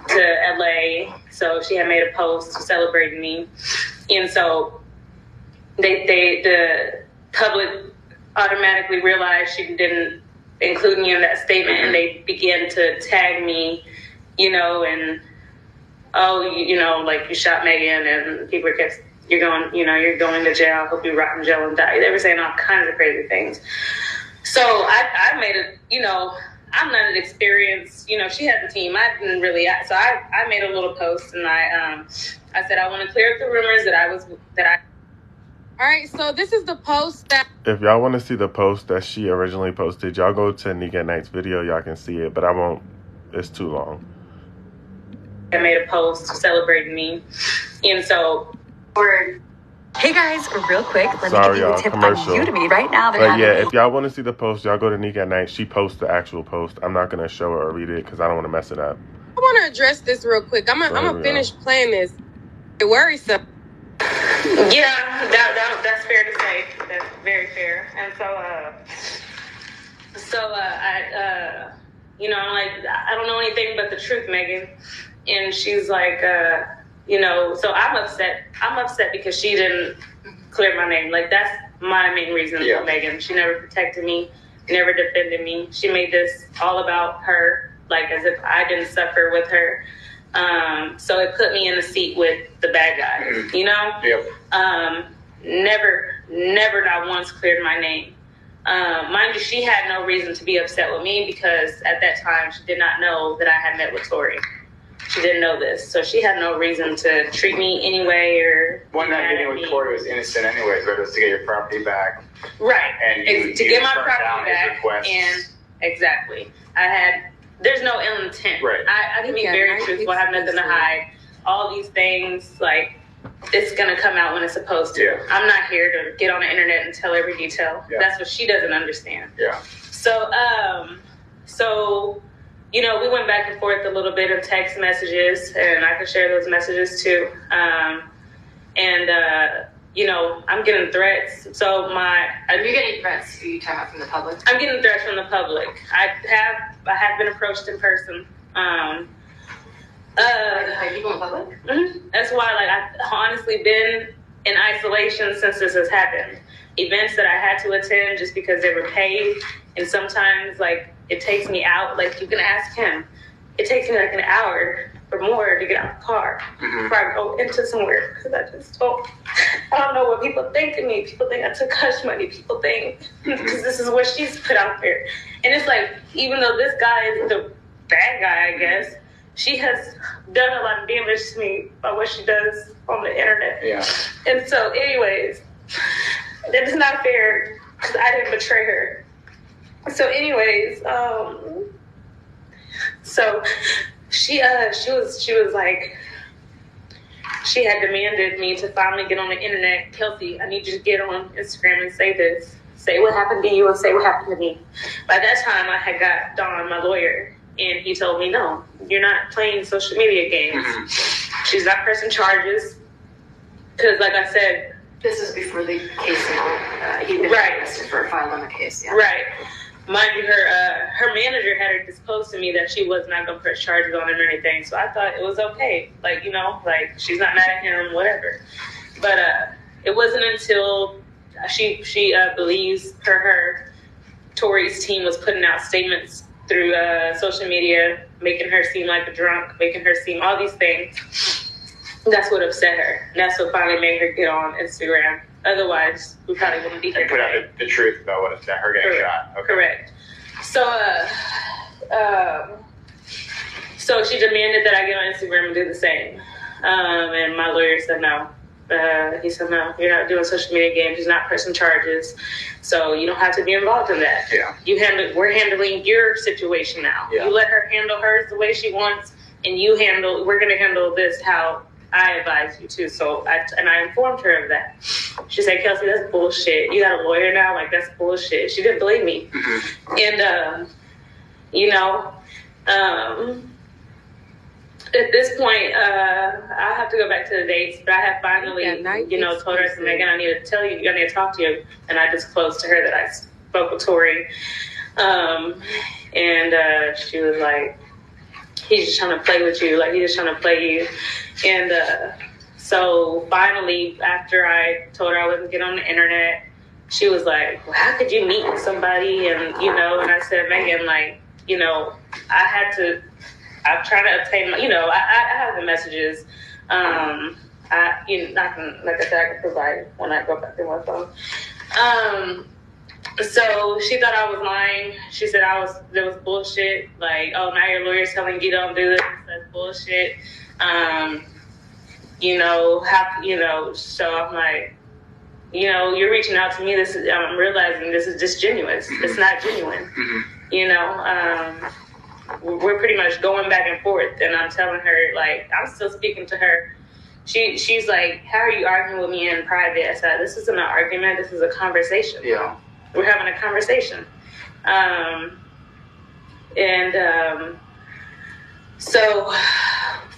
to LA. So she had made a post celebrating me. And so the public automatically realized she didn't include me in that statement, and they began to tag me, and like you shot Megan, and people kept, you're going to jail. Hope you rot in jail and die. They were saying all kinds of crazy things. So I made it, I'm not an experienced, she had the team. I didn't really, so I made a little post, and I said, I want to clear up the rumors that All right, so this is the post that... If y'all want to see the post that she originally posted, y'all go to Nika Knight's video. Y'all can see it, but I won't. It's too long. I made a post celebrating me, and so... Hey guys, real quick, let Sorry, me give you a tip on Udemy right now. But yeah, if y'all want to see the post, y'all go to Nika Knight. She posts the actual post. I'm not going to show it or read it because I don't want to mess it up. I want to address this real quick. I'm gonna finish playing this. It worrisome. Yeah, that's fair to say. That's very fair. And so I I'm like, I don't know anything but the truth, Megan. And she's like, so I'm upset. I'm upset because she didn't clear my name. Like, that's my main reason for Megan. She never protected me, never defended me. She made this all about her, like as if I didn't suffer with her. So it put me in the seat with the bad guys, Yep. Never not once cleared my name. Mind you, she had no reason to be upset with me because at that time she did not know that I had met with Tory. She didn't know this, so she had no reason to treat me anyway or... One that meeting with Tory was innocent anyways, but it was to get your property back. Right, and to get my property back, and exactly. There's no ill intent. Right. I can be very truthful, I have nothing to hide. All these things, like, it's going to come out when it's supposed to. Yeah. I'm not here to get on the internet and tell every detail. Yeah. That's what she doesn't understand. Yeah. So, we went back and forth a little bit of text messages, and I can share those messages too. I'm getting threats. So are you getting threats? Are you talking about from the public? I'm getting threats from the public. I have been approached in person. By people in public? Mm-hmm. That's why, I've honestly been in isolation since this has happened. Events that I had to attend just because they were paid, and sometimes, it takes me out. You can ask him. It takes me an hour or more to get out of the car before I go into somewhere because I don't know what people think of me. People think I took hush money. People think because this is what she's put out there. And it's even though this guy is the bad guy, I guess, she has done a lot of damage to me by what she does on the internet. Yeah. And so, anyways, that is not fair because I didn't betray her. So, anyways, so she was like, she had demanded me to finally get on the internet. Kelsey, I need you to get on Instagram and say this. Say what happened to you and say what happened to me. By that time, I had got Don, my lawyer, and he told me, no, you're not playing social media games. She's not pressing charges. Because, like I said... This is before the case now. He'd been arrested for a file on the case, yeah. Right. Mind you, her manager had her disclosed to me that she was not going to press charges on him or anything. So I thought it was okay. She's not mad at him, whatever. But it wasn't until she believes her Tory's team was putting out statements through social media, making her seem like a drunk, making her seem all these things. That's what upset her. And that's what finally made her get on Instagram. Otherwise, we probably wouldn't be here. And put out the truth about what upset her getting shot. Okay. Correct. So she demanded that I get on Instagram and do the same. And my lawyer said no. He said, no, you're not doing social media games. He's not pressing charges. So you don't have to be involved in that. Yeah. We're handling your situation now. Yeah. You let her handle hers the way she wants, and we're going to handle this how I advise you to. So I informed her of that. She said, Kelsey, that's bullshit. You got a lawyer now? That's bullshit. She didn't believe me. And, at this point, I have to go back to the dates, but I have finally, told her, Megan, I need to tell you, I need to talk to you. And I disclosed to her that I spoke with Tory. And she was like, he's just trying to play with you. Like, he's just trying to play you. And so finally, after I told her I wasn't getting on the internet, she was like, well, how could you meet somebody? And, and I said, Megan, like, I'm trying to obtain, I have the messages. I can, like I said, I can provide when I go back to my phone. So she thought I was lying. She said there was bullshit. Like, oh, now your lawyer's telling you don't do this. That's bullshit. So I'm like, you're reaching out to me. I'm realizing this is disingenuous. It's not genuine. We're pretty much going back and forth, and I'm telling her, like, I'm still speaking to her. She's like, how are you arguing with me in private? I said, this isn't an argument. This is a conversation. Yeah. We're having a conversation. So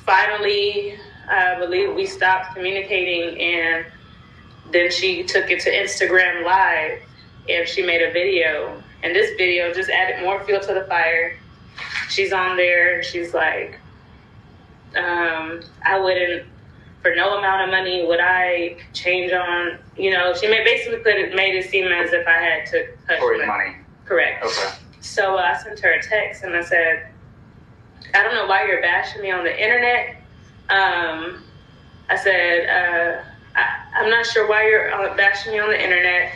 finally, I believe we stopped communicating, and then she took it to Instagram Live, and she made a video. And this video just added more fuel to the fire. She's on there, and she's like, I wouldn't, for no amount of money, would I change on, she made it seem as if I had to Tory's money. Correct. Okay. So I sent her a text, and I said, I don't know why you're bashing me on the internet. I said, I'm not sure why you're bashing me on the internet.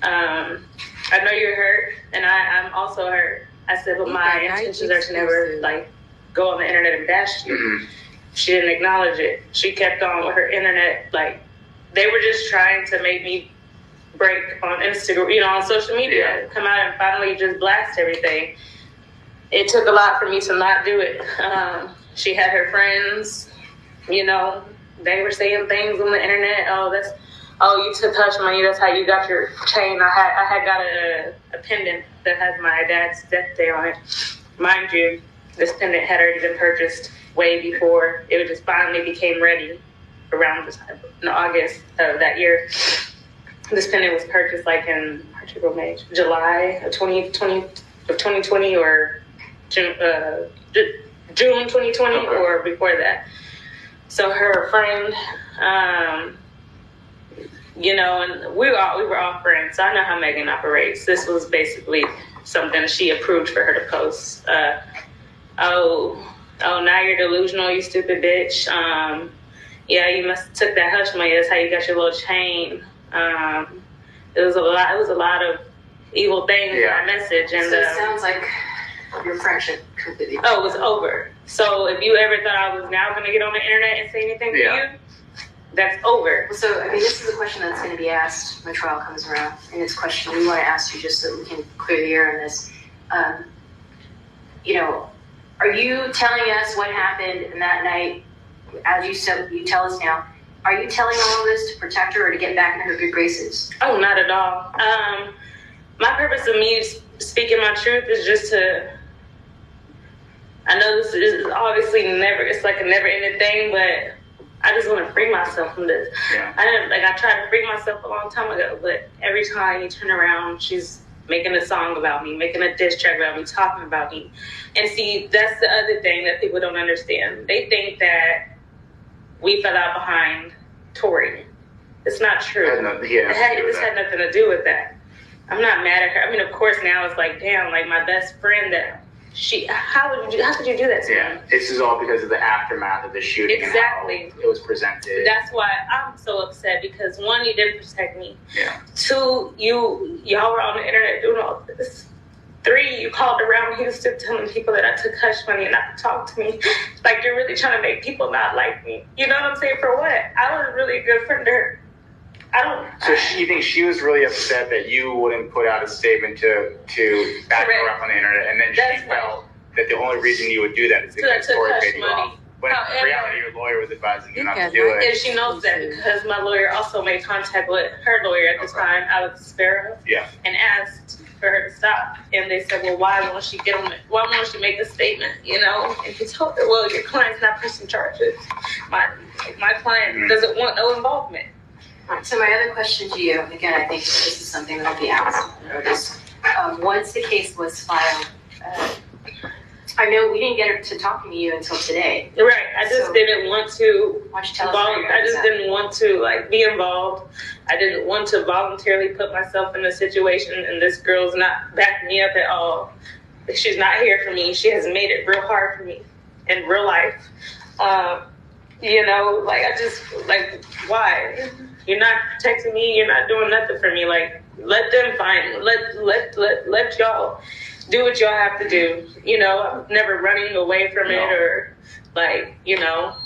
I know you're hurt, and I'm also hurt. I said, but my intentions are to never, like, go on the internet and bash you. Mm-hmm. She didn't acknowledge it. She kept on with her internet. Like, they were just trying to make me break on Instagram, on social media, come out and finally just blast everything. It took a lot for me to not do it. She had her friends, they were saying things on the internet. You took hush money. That's how you got your chain. I had got a pendant that has my dad's death day on it. Mind you, this pendant had already been purchased way before it just finally became ready around in August of that year. This pendant was purchased like in July of 2020 or June 2020 or before that. So her friend, and we were all friends. So I know how Megan operates. This was basically something she approved for her to post. Now you're delusional, you stupid bitch. You must have took that hush money. That's how you got your little chain. It was a lot of evil things in that message. And so it sounds like your friendship completely. Oh, it was over. So if you ever thought I was now going to get on the internet and say anything to you, that's over. So, this is a question that's going to be asked when trial comes around. And it's a question we want to ask you just so we can clear the air on this. Are you telling us what happened in that night? As you said, you tell us now. Are you telling all of this to protect her or to get back in her good graces? Oh, not at all. My purpose of me speaking my truth is just to... I know this is obviously it's like a never-ending thing, but I just want to free myself from this. Yeah. I tried to free myself a long time ago, but every time you turn around, she's making a song about me, making a diss track about me, talking about me. And see, that's the other thing that people don't understand. They think that we fell out behind Tory. It's not true. This had nothing to do with that. I'm not mad at her. I mean, of course, now it's like, damn, like my best friend that how could you do that to me? This is all because of the aftermath of the shooting. Exactly. And how it was presented. That's why I'm so upset, because one, you didn't protect me. Yeah. Two, y'all were on the internet doing all this. Three, you called around Houston telling people that I took hush money and not to talk to me. Like, you're really trying to make people not like me. You know what I'm saying? For what? I was really a good friend to her. So you think she was really upset that you wouldn't put out a statement to back her up on the internet, and then she felt that the only reason you would do that is because Tory paid you off. When in reality, your lawyer was advising you not to do it. And she knows that because my lawyer also made contact with her lawyer at the time, Alex Sparrow, and asked for her to stop. And they said, well, why won't she make a statement, And he told her, well, your client's not pressing charges. My client doesn't want no involvement. So my other question to you, again, I think this is something that'll be asked, or this Once the case was filed, I know we didn't get to talking to you until today. Right. I just didn't want to. Why don't you tell us how I just didn't want to like be involved. I didn't want to voluntarily put myself in a situation, and this girl's not backing me up at all. She's not here for me. She has made it real hard for me in real life. You know, like I just like, why? You're not protecting me. You're not doing nothing for me. Like, let them find. Let y'all do what y'all have to do. You know, I'm never running away from it or like, you know,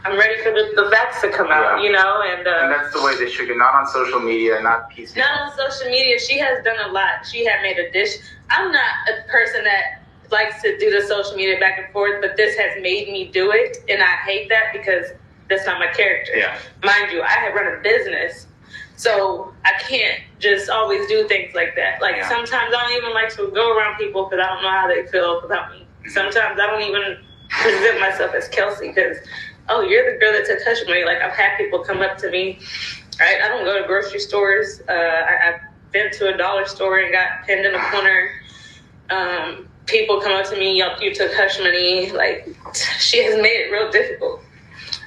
I'm ready for the facts to come out, you know, and that's the way they should go. Not on social media, not PC. Not on social media. She has done a lot. She had made a dish. I'm not a person that likes to do the social media back and forth, but this has made me do it, and I hate that because that's not my character. Yeah. Mind you, I have run a business, so I can't just always do things like that. Like sometimes I don't even like to go around people because I don't know how they feel about me. Sometimes I don't even present myself as Kelsey because, oh, you're the girl that took hush money. Like I've had people come up to me. Right? I don't go to grocery stores. I've been to a dollar store and got pinned in a corner. People come up to me, you took hush money. Like, she has made it real difficult.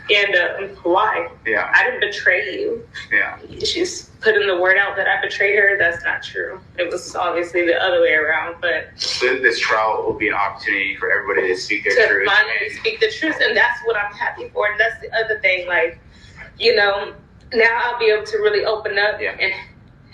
And why? Yeah. I didn't betray you. Yeah. She's putting the word out that I betrayed her. That's not true. It was obviously the other way around. But this trial will be an opportunity for everybody to speak their truth. To finally speak the truth. And that's what I'm happy for. And that's the other thing. Like, you know, now I'll be able to really open up and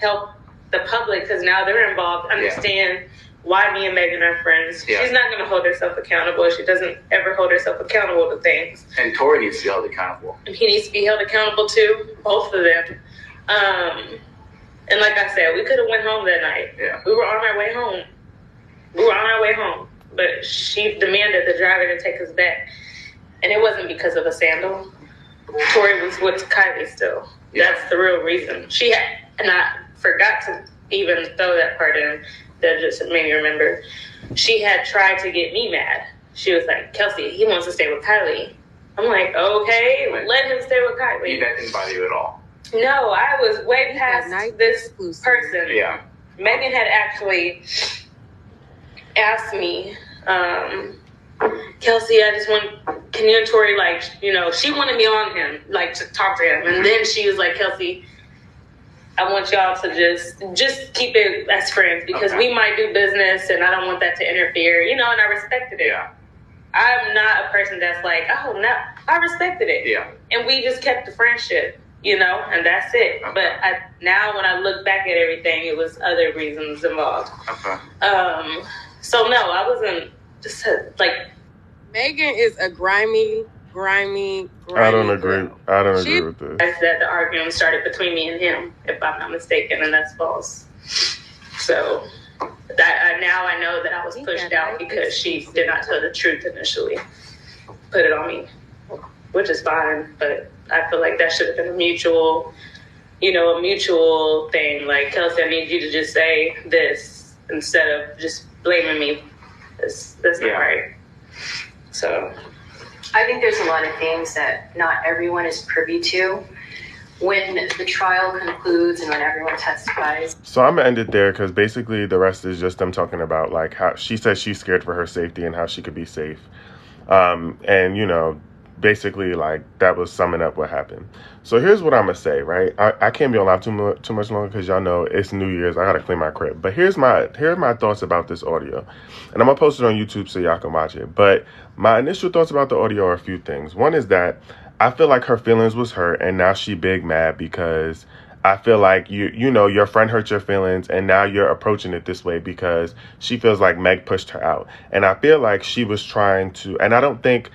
help the public because now they're involved, understand why me and Megan are friends. Yeah. She's not going to hold herself accountable. She doesn't ever hold herself accountable to things. And Tory needs to be held accountable. And he needs to be held accountable too, both of them. And like I said, we could have went home that night. Yeah. We were on our way home. But she demanded the driver to take us back. And it wasn't because of a sandal. Tory was with Kylie still. Yeah. That's the real reason. She had, and I forgot to even throw that part in. That just made me remember. She had tried to get me mad. She was like, Kelsey, he wants to stay with Kylie. I'm like, okay, let him stay with Kylie. That didn't bother you at all? No, I was way past this person. Yeah. Megan had actually asked me, Kelsey, I just want, can you and Tory, like, you know, she wanted me on him, like, to talk to him. And then she was like, Kelsey, I want y'all to just keep it as friends because we might do business and I don't want that to interfere, you know, and I respected it. Yeah. I'm not a person that's like, oh, no, I respected it. Yeah. And we just kept the friendship, you know, and that's it. Okay. But now when I look back at everything, it was other reasons involved. Okay. So no, I wasn't just like. Megan is a grimy. I don't agree. I don't agree with this. I said the argument started between me and him, if I'm not mistaken, and that's false. So now I know that I was pushed out because she did not tell the truth initially. Put it on me, which is fine, but I feel like that should have been a mutual thing. Like, Kelsey, I need you to just say this instead of just blaming me. That's not right. So. I think there's a lot of things that not everyone is privy to when the trial concludes and when everyone testifies. So I'm gonna end it there because basically the rest is just them talking about like how she says she's scared for her safety and how she could be safe. And you know, basically like that was summing up what happened. So here's what I'm gonna say, right? I can't be on live too much longer because y'all know it's New Year's. I gotta clean my crib. But here are my thoughts about this audio, and I'm gonna post it on YouTube so y'all can watch it. But my initial thoughts about the audio are a few things. One is that I feel like her feelings was hurt, and now she big mad because I feel like you know your friend hurt your feelings, and now you're approaching it this way because she feels like Meg pushed her out, and I feel like she was trying to, and I don't think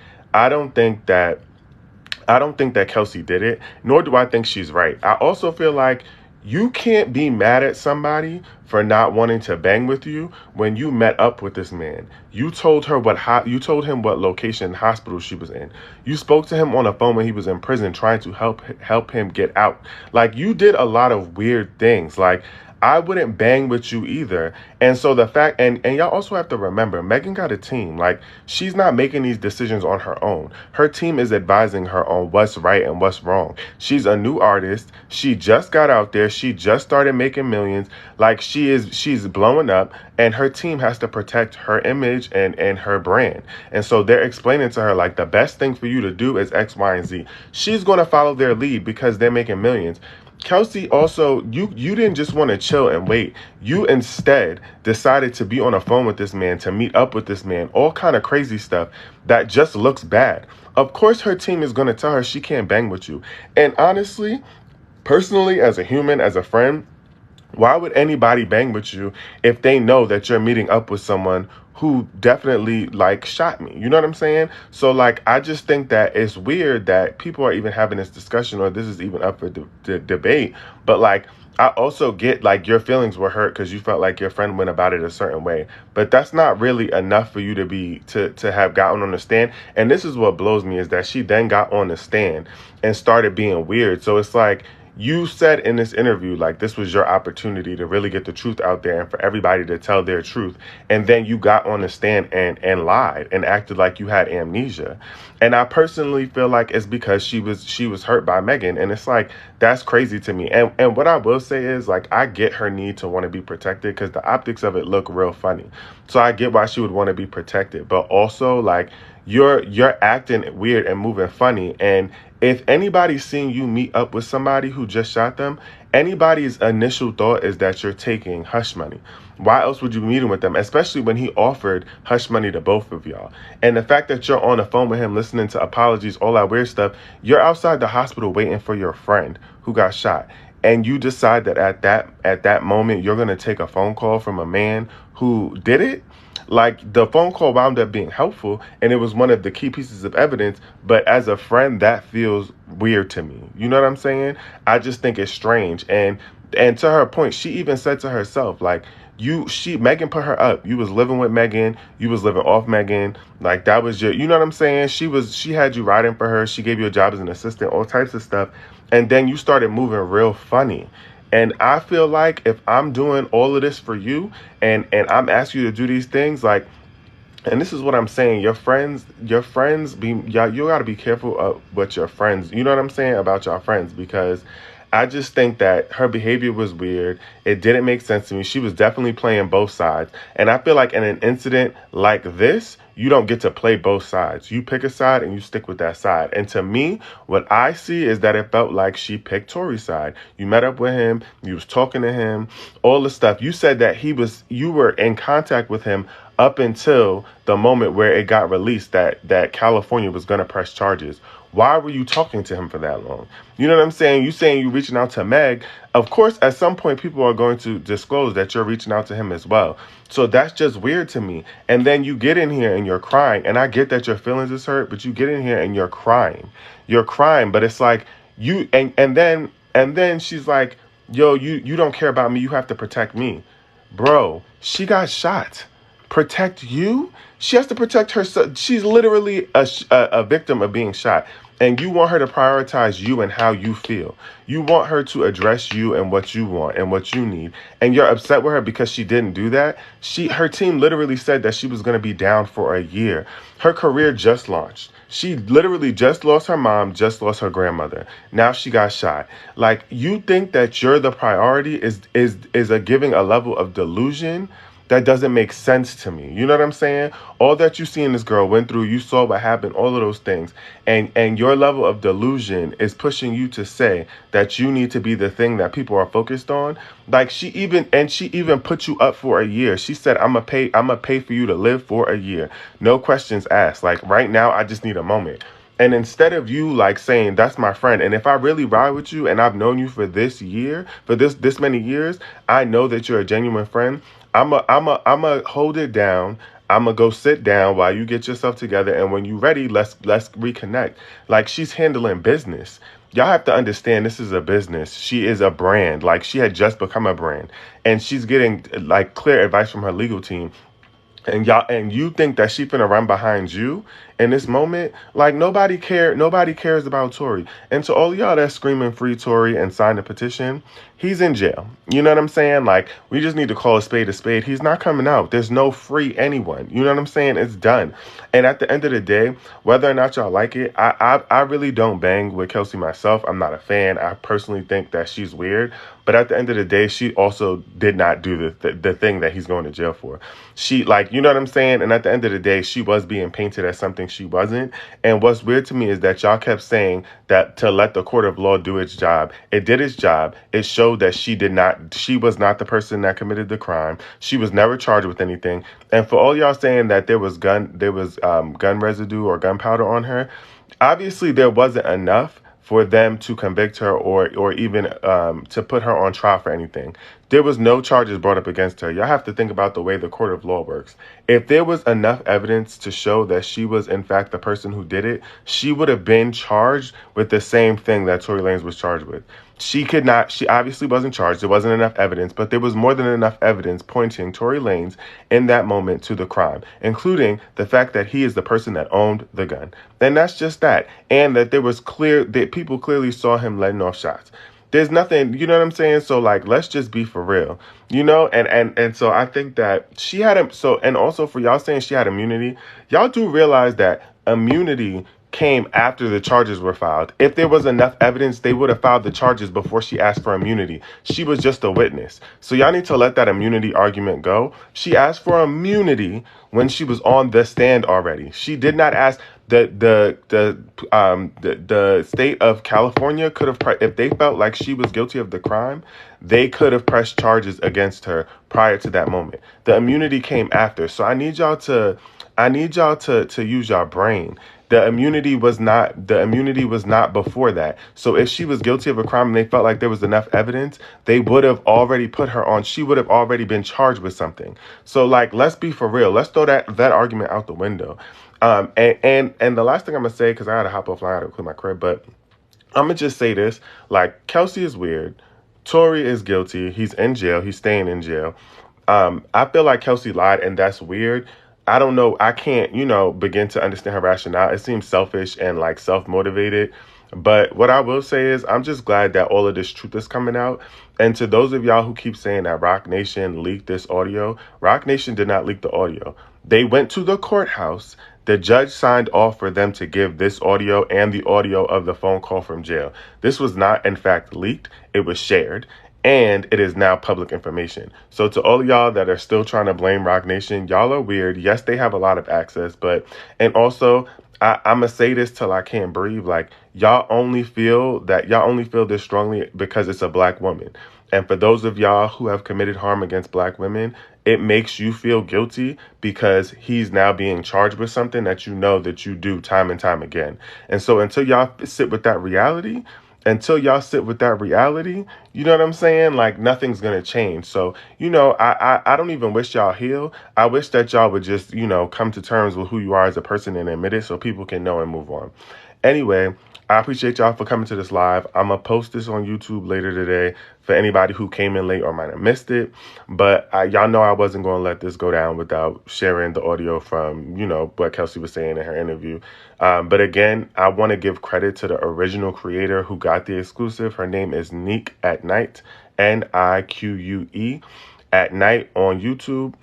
that Kelsey did it, nor do I think she's right. I also feel like you can't be mad at somebody for not wanting to bang with you when you met up with this man. You told him what location hospital she was in. You spoke to him on the phone when he was in prison trying to help him get out. Like, you did a lot of weird things. Like, I wouldn't bang with you either. And so the fact, and y'all also have to remember, Megan got a team. Like, she's not making these decisions on her own. Her team is advising her on what's right and what's wrong. She's a new artist. She just got out there. She just started making millions. Like, she she's blowing up, and her team has to protect her image and her brand. And so they're explaining to her, like, the best thing for you to do is X, Y, and Z. She's going to follow their lead because they're making millions. Kelsey, also, you didn't just want to chill and wait. You instead decided to be on a phone with this man, to meet up with this man, all kind of crazy stuff that just looks bad. Of course, her team is going to tell her she can't bang with you. And honestly, personally, as a human, as a friend, why would anybody bang with you if they know that you're meeting up with someone who definitely, like, shot me? You know what I'm saying? So, like, I just think that it's weird that people are even having this discussion, or this is even up for debate. But, like, I also get, like, your feelings were hurt because you felt like your friend went about it a certain way. But that's not really enough for you to have gotten on the stand. And this is what blows me, is that she then got on the stand and started being weird. So it's like, you said in this interview, like, this was your opportunity to really get the truth out there and for everybody to tell their truth. And then you got on the stand and lied and acted like you had amnesia. And I personally feel like it's because she was hurt by Megan. And it's like, that's crazy to me. And what I will say is, like, I get her need to want to be protected because the optics of it look real funny. So I get why she would want to be protected. But also, like, you're acting weird and moving funny. And if anybody's seeing you meet up with somebody who just shot them, anybody's initial thought is that you're taking hush money. Why else would you be meeting with them? Especially when he offered hush money to both of y'all. And the fact that you're on the phone with him, listening to apologies, all that weird stuff, you're outside the hospital waiting for your friend who got shot. And you decide that at that moment, you're going to take a phone call from a man who did it. Like, the phone call wound up being helpful, and it was one of the key pieces of evidence. But as a friend, that feels weird to me. You know what I'm saying? I just think it's strange. And to her point, she even said to herself, like, Megan put her up. You was living with Megan. You was living off Megan. Like, that was you know what I'm saying? She had you riding for her. She gave you a job as an assistant, all types of stuff. And then you started moving real funny. And I feel like if I'm doing all of this for you and I'm asking you to do these things, like, and this is what I'm saying, you got to be careful of what your friends, you know what I'm saying, about your friends, because I just think that her behavior was weird. It didn't make sense to me. She was definitely playing both sides. And I feel like in an incident like this, you don't get to play both sides. You pick a side and you stick with that side. And to me, what I see is that it felt like she picked Tory's side. You met up with him. You was talking to him. All the stuff. You said that you were in contact with him up until the moment where it got released that California was going to press charges. Why were you talking to him for that long? You know what I'm saying? You saying you reaching out to Meg. Of course, at some point, people are going to disclose that you're reaching out to him as well. So that's just weird to me. And then you get in here and you're crying. And I get that your feelings is hurt, but you get in here and you're crying. You're crying, but it's like you and then she's like, yo, you don't care about me. You have to protect me. Bro, she got shot. Protect you? She has to protect herself. She's literally a victim of being shot. And you want her to prioritize you and how you feel. You want her to address you and what you want and what you need. And you're upset with her because she didn't do that. Her team literally said that she was going to be down for a year. Her career just launched. She literally just lost her mom, just lost her grandmother. Now she got shot. Like, you think that you're the priority is giving a level of delusion that doesn't make sense to me. You know what I'm saying? All that you see in this girl went through, you saw what happened, all of those things. And your level of delusion is pushing you to say that you need to be the thing that people are focused on. Like, she even put you up for a year. She said, I'm gonna pay for you to live for a year. No questions asked. Like, right now, I just need a moment. And instead of you, like, saying, that's my friend, and if I really ride with you and I've known you for this many years, I know that you're a genuine friend. I'ma hold it down. I'ma go sit down while you get yourself together. And when you're ready, let's reconnect. Like, she's handling business. Y'all have to understand, this is a business. She is a brand. Like, she had just become a brand. And she's getting, like, clear advice from her legal team. and you think that she finna run behind you in this moment, like nobody cares about Tory. And to all y'all that's screaming free Tory and sign the petition, he's in jail. You know what I'm saying? Like, we just need to call a spade a spade. He's not coming out. There's no free anyone. You know what I'm saying? It's done. And at the end of the day, whether or not y'all like it, I really don't bang with Kelsey myself. I'm not a fan. I personally think that she's weird. But at the end of the day, she also did not do the thing that he's going to jail for. She, like, you know what I'm saying? And at the end of the day, she was being painted as something she wasn't. And what's weird to me is that y'all kept saying that to let the court of law do its job. It did its job. It showed that she was not the person that committed the crime. She was never charged with anything. And for all y'all saying that there was gun residue or gunpowder on her, obviously there wasn't enough for them to convict her or even to put her on trial for anything. There was no charges brought up against her. Y'all have to think about the way the court of law works. If there was enough evidence to show that she was in fact the person who did it, she would have been charged with the same thing that Tory Lanez was charged with. She obviously wasn't charged. There wasn't enough evidence, but there was more than enough evidence pointing Tory Lanez in that moment to the crime, including the fact that he is the person that owned the gun. And that's just that. And that that people clearly saw him letting off shots. There's nothing, you know what I'm saying? So, like, let's just be for real, you know? And so I think that she had and also for y'all saying she had immunity, y'all do realize that immunity came after the charges were filed. If there was enough evidence, they would have filed the charges before she asked for immunity. She was just a witness. So y'all need to let that immunity argument go. She asked for immunity when she was on the stand already. She did not ask. The state of California could have, if they felt like she was guilty of the crime, they could have pressed charges against her prior to that moment. The immunity came after. So I need y'all to use your brain. The immunity was not before that. So if she was guilty of a crime and they felt like there was enough evidence, they would have already put her on. She would have already been charged with something. So, like, let's be for real. Let's throw that argument out the window. And the last thing I'm gonna say, because I gotta hop offline to clean my crib, but I'm gonna just say this: like, Kelsey is weird. Tory is guilty. He's in jail. He's staying in jail. I feel like Kelsey lied, and that's weird. I don't know. I can't, begin to understand her rationale. It seems selfish and like self-motivated. But what I will say is I'm just glad that all of this truth is coming out. And to those of y'all who keep saying that Roc Nation leaked this audio, Roc Nation did not leak the audio. They went to the courthouse. The judge signed off for them to give this audio and the audio of the phone call from jail. This was not, in fact, leaked. It was shared. And it is now public information. So to all of y'all that are still trying to blame Roc Nation, y'all are weird. Yes, they have a lot of access, and also I'm going to say this till I can't breathe. Like, y'all only feel this strongly because it's a black woman. And for those of y'all who have committed harm against black women, it makes you feel guilty because he's now being charged with something that you know that you do time and time again. And so until y'all sit with that reality, you know what I'm saying? Like, nothing's going to change. So, I don't even wish y'all heal. I wish that y'all would just, come to terms with who you are as a person and admit it so people can know and move on. Anyway, I appreciate y'all for coming to this live. I'm going to post this on YouTube later today for anybody who came in late or might have missed it. But y'all know I wasn't going to let this go down without sharing the audio from, what Kelsey was saying in her interview. But again, I want to give credit to the original creator who got the exclusive. Her name is Nique at Night, Nique at Night on YouTube.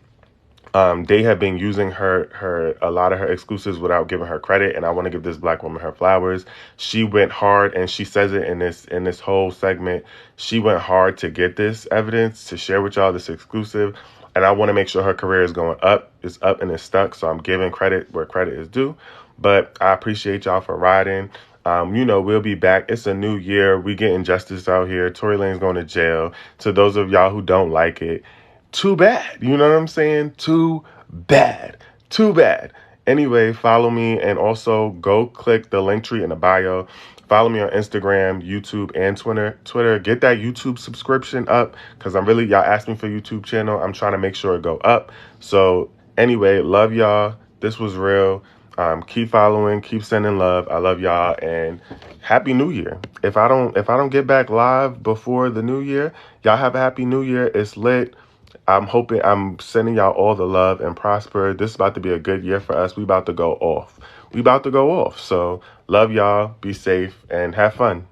They have been using a lot of her exclusives without giving her credit, and I want to give this black woman her flowers. She went hard, and she says it in this whole segment. She went hard to get this evidence to share with y'all, this exclusive, and I want to make sure her career is going up. It's up and it's stuck, so I'm giving credit where credit is due. But I appreciate y'all for riding. We'll be back. It's a new year. We getting justice out here. Tory Lanez going to jail. To those of y'all who don't like it, too bad. You know what I'm saying? Too bad. Anyway, follow me and also go click the link tree in the bio. Follow me on Instagram, YouTube, and Twitter. Get that YouTube subscription up because y'all asked me for YouTube channel. I'm trying to make sure it go up. So anyway, love y'all. This was real. Keep following, keep sending love. I love y'all and Happy New Year. If I don't get back live before the new year, y'all have a Happy New Year. It's lit. I'm sending y'all all the love and prosper. This is about to be a good year for us. We about to go off. So love y'all, be safe, and have fun.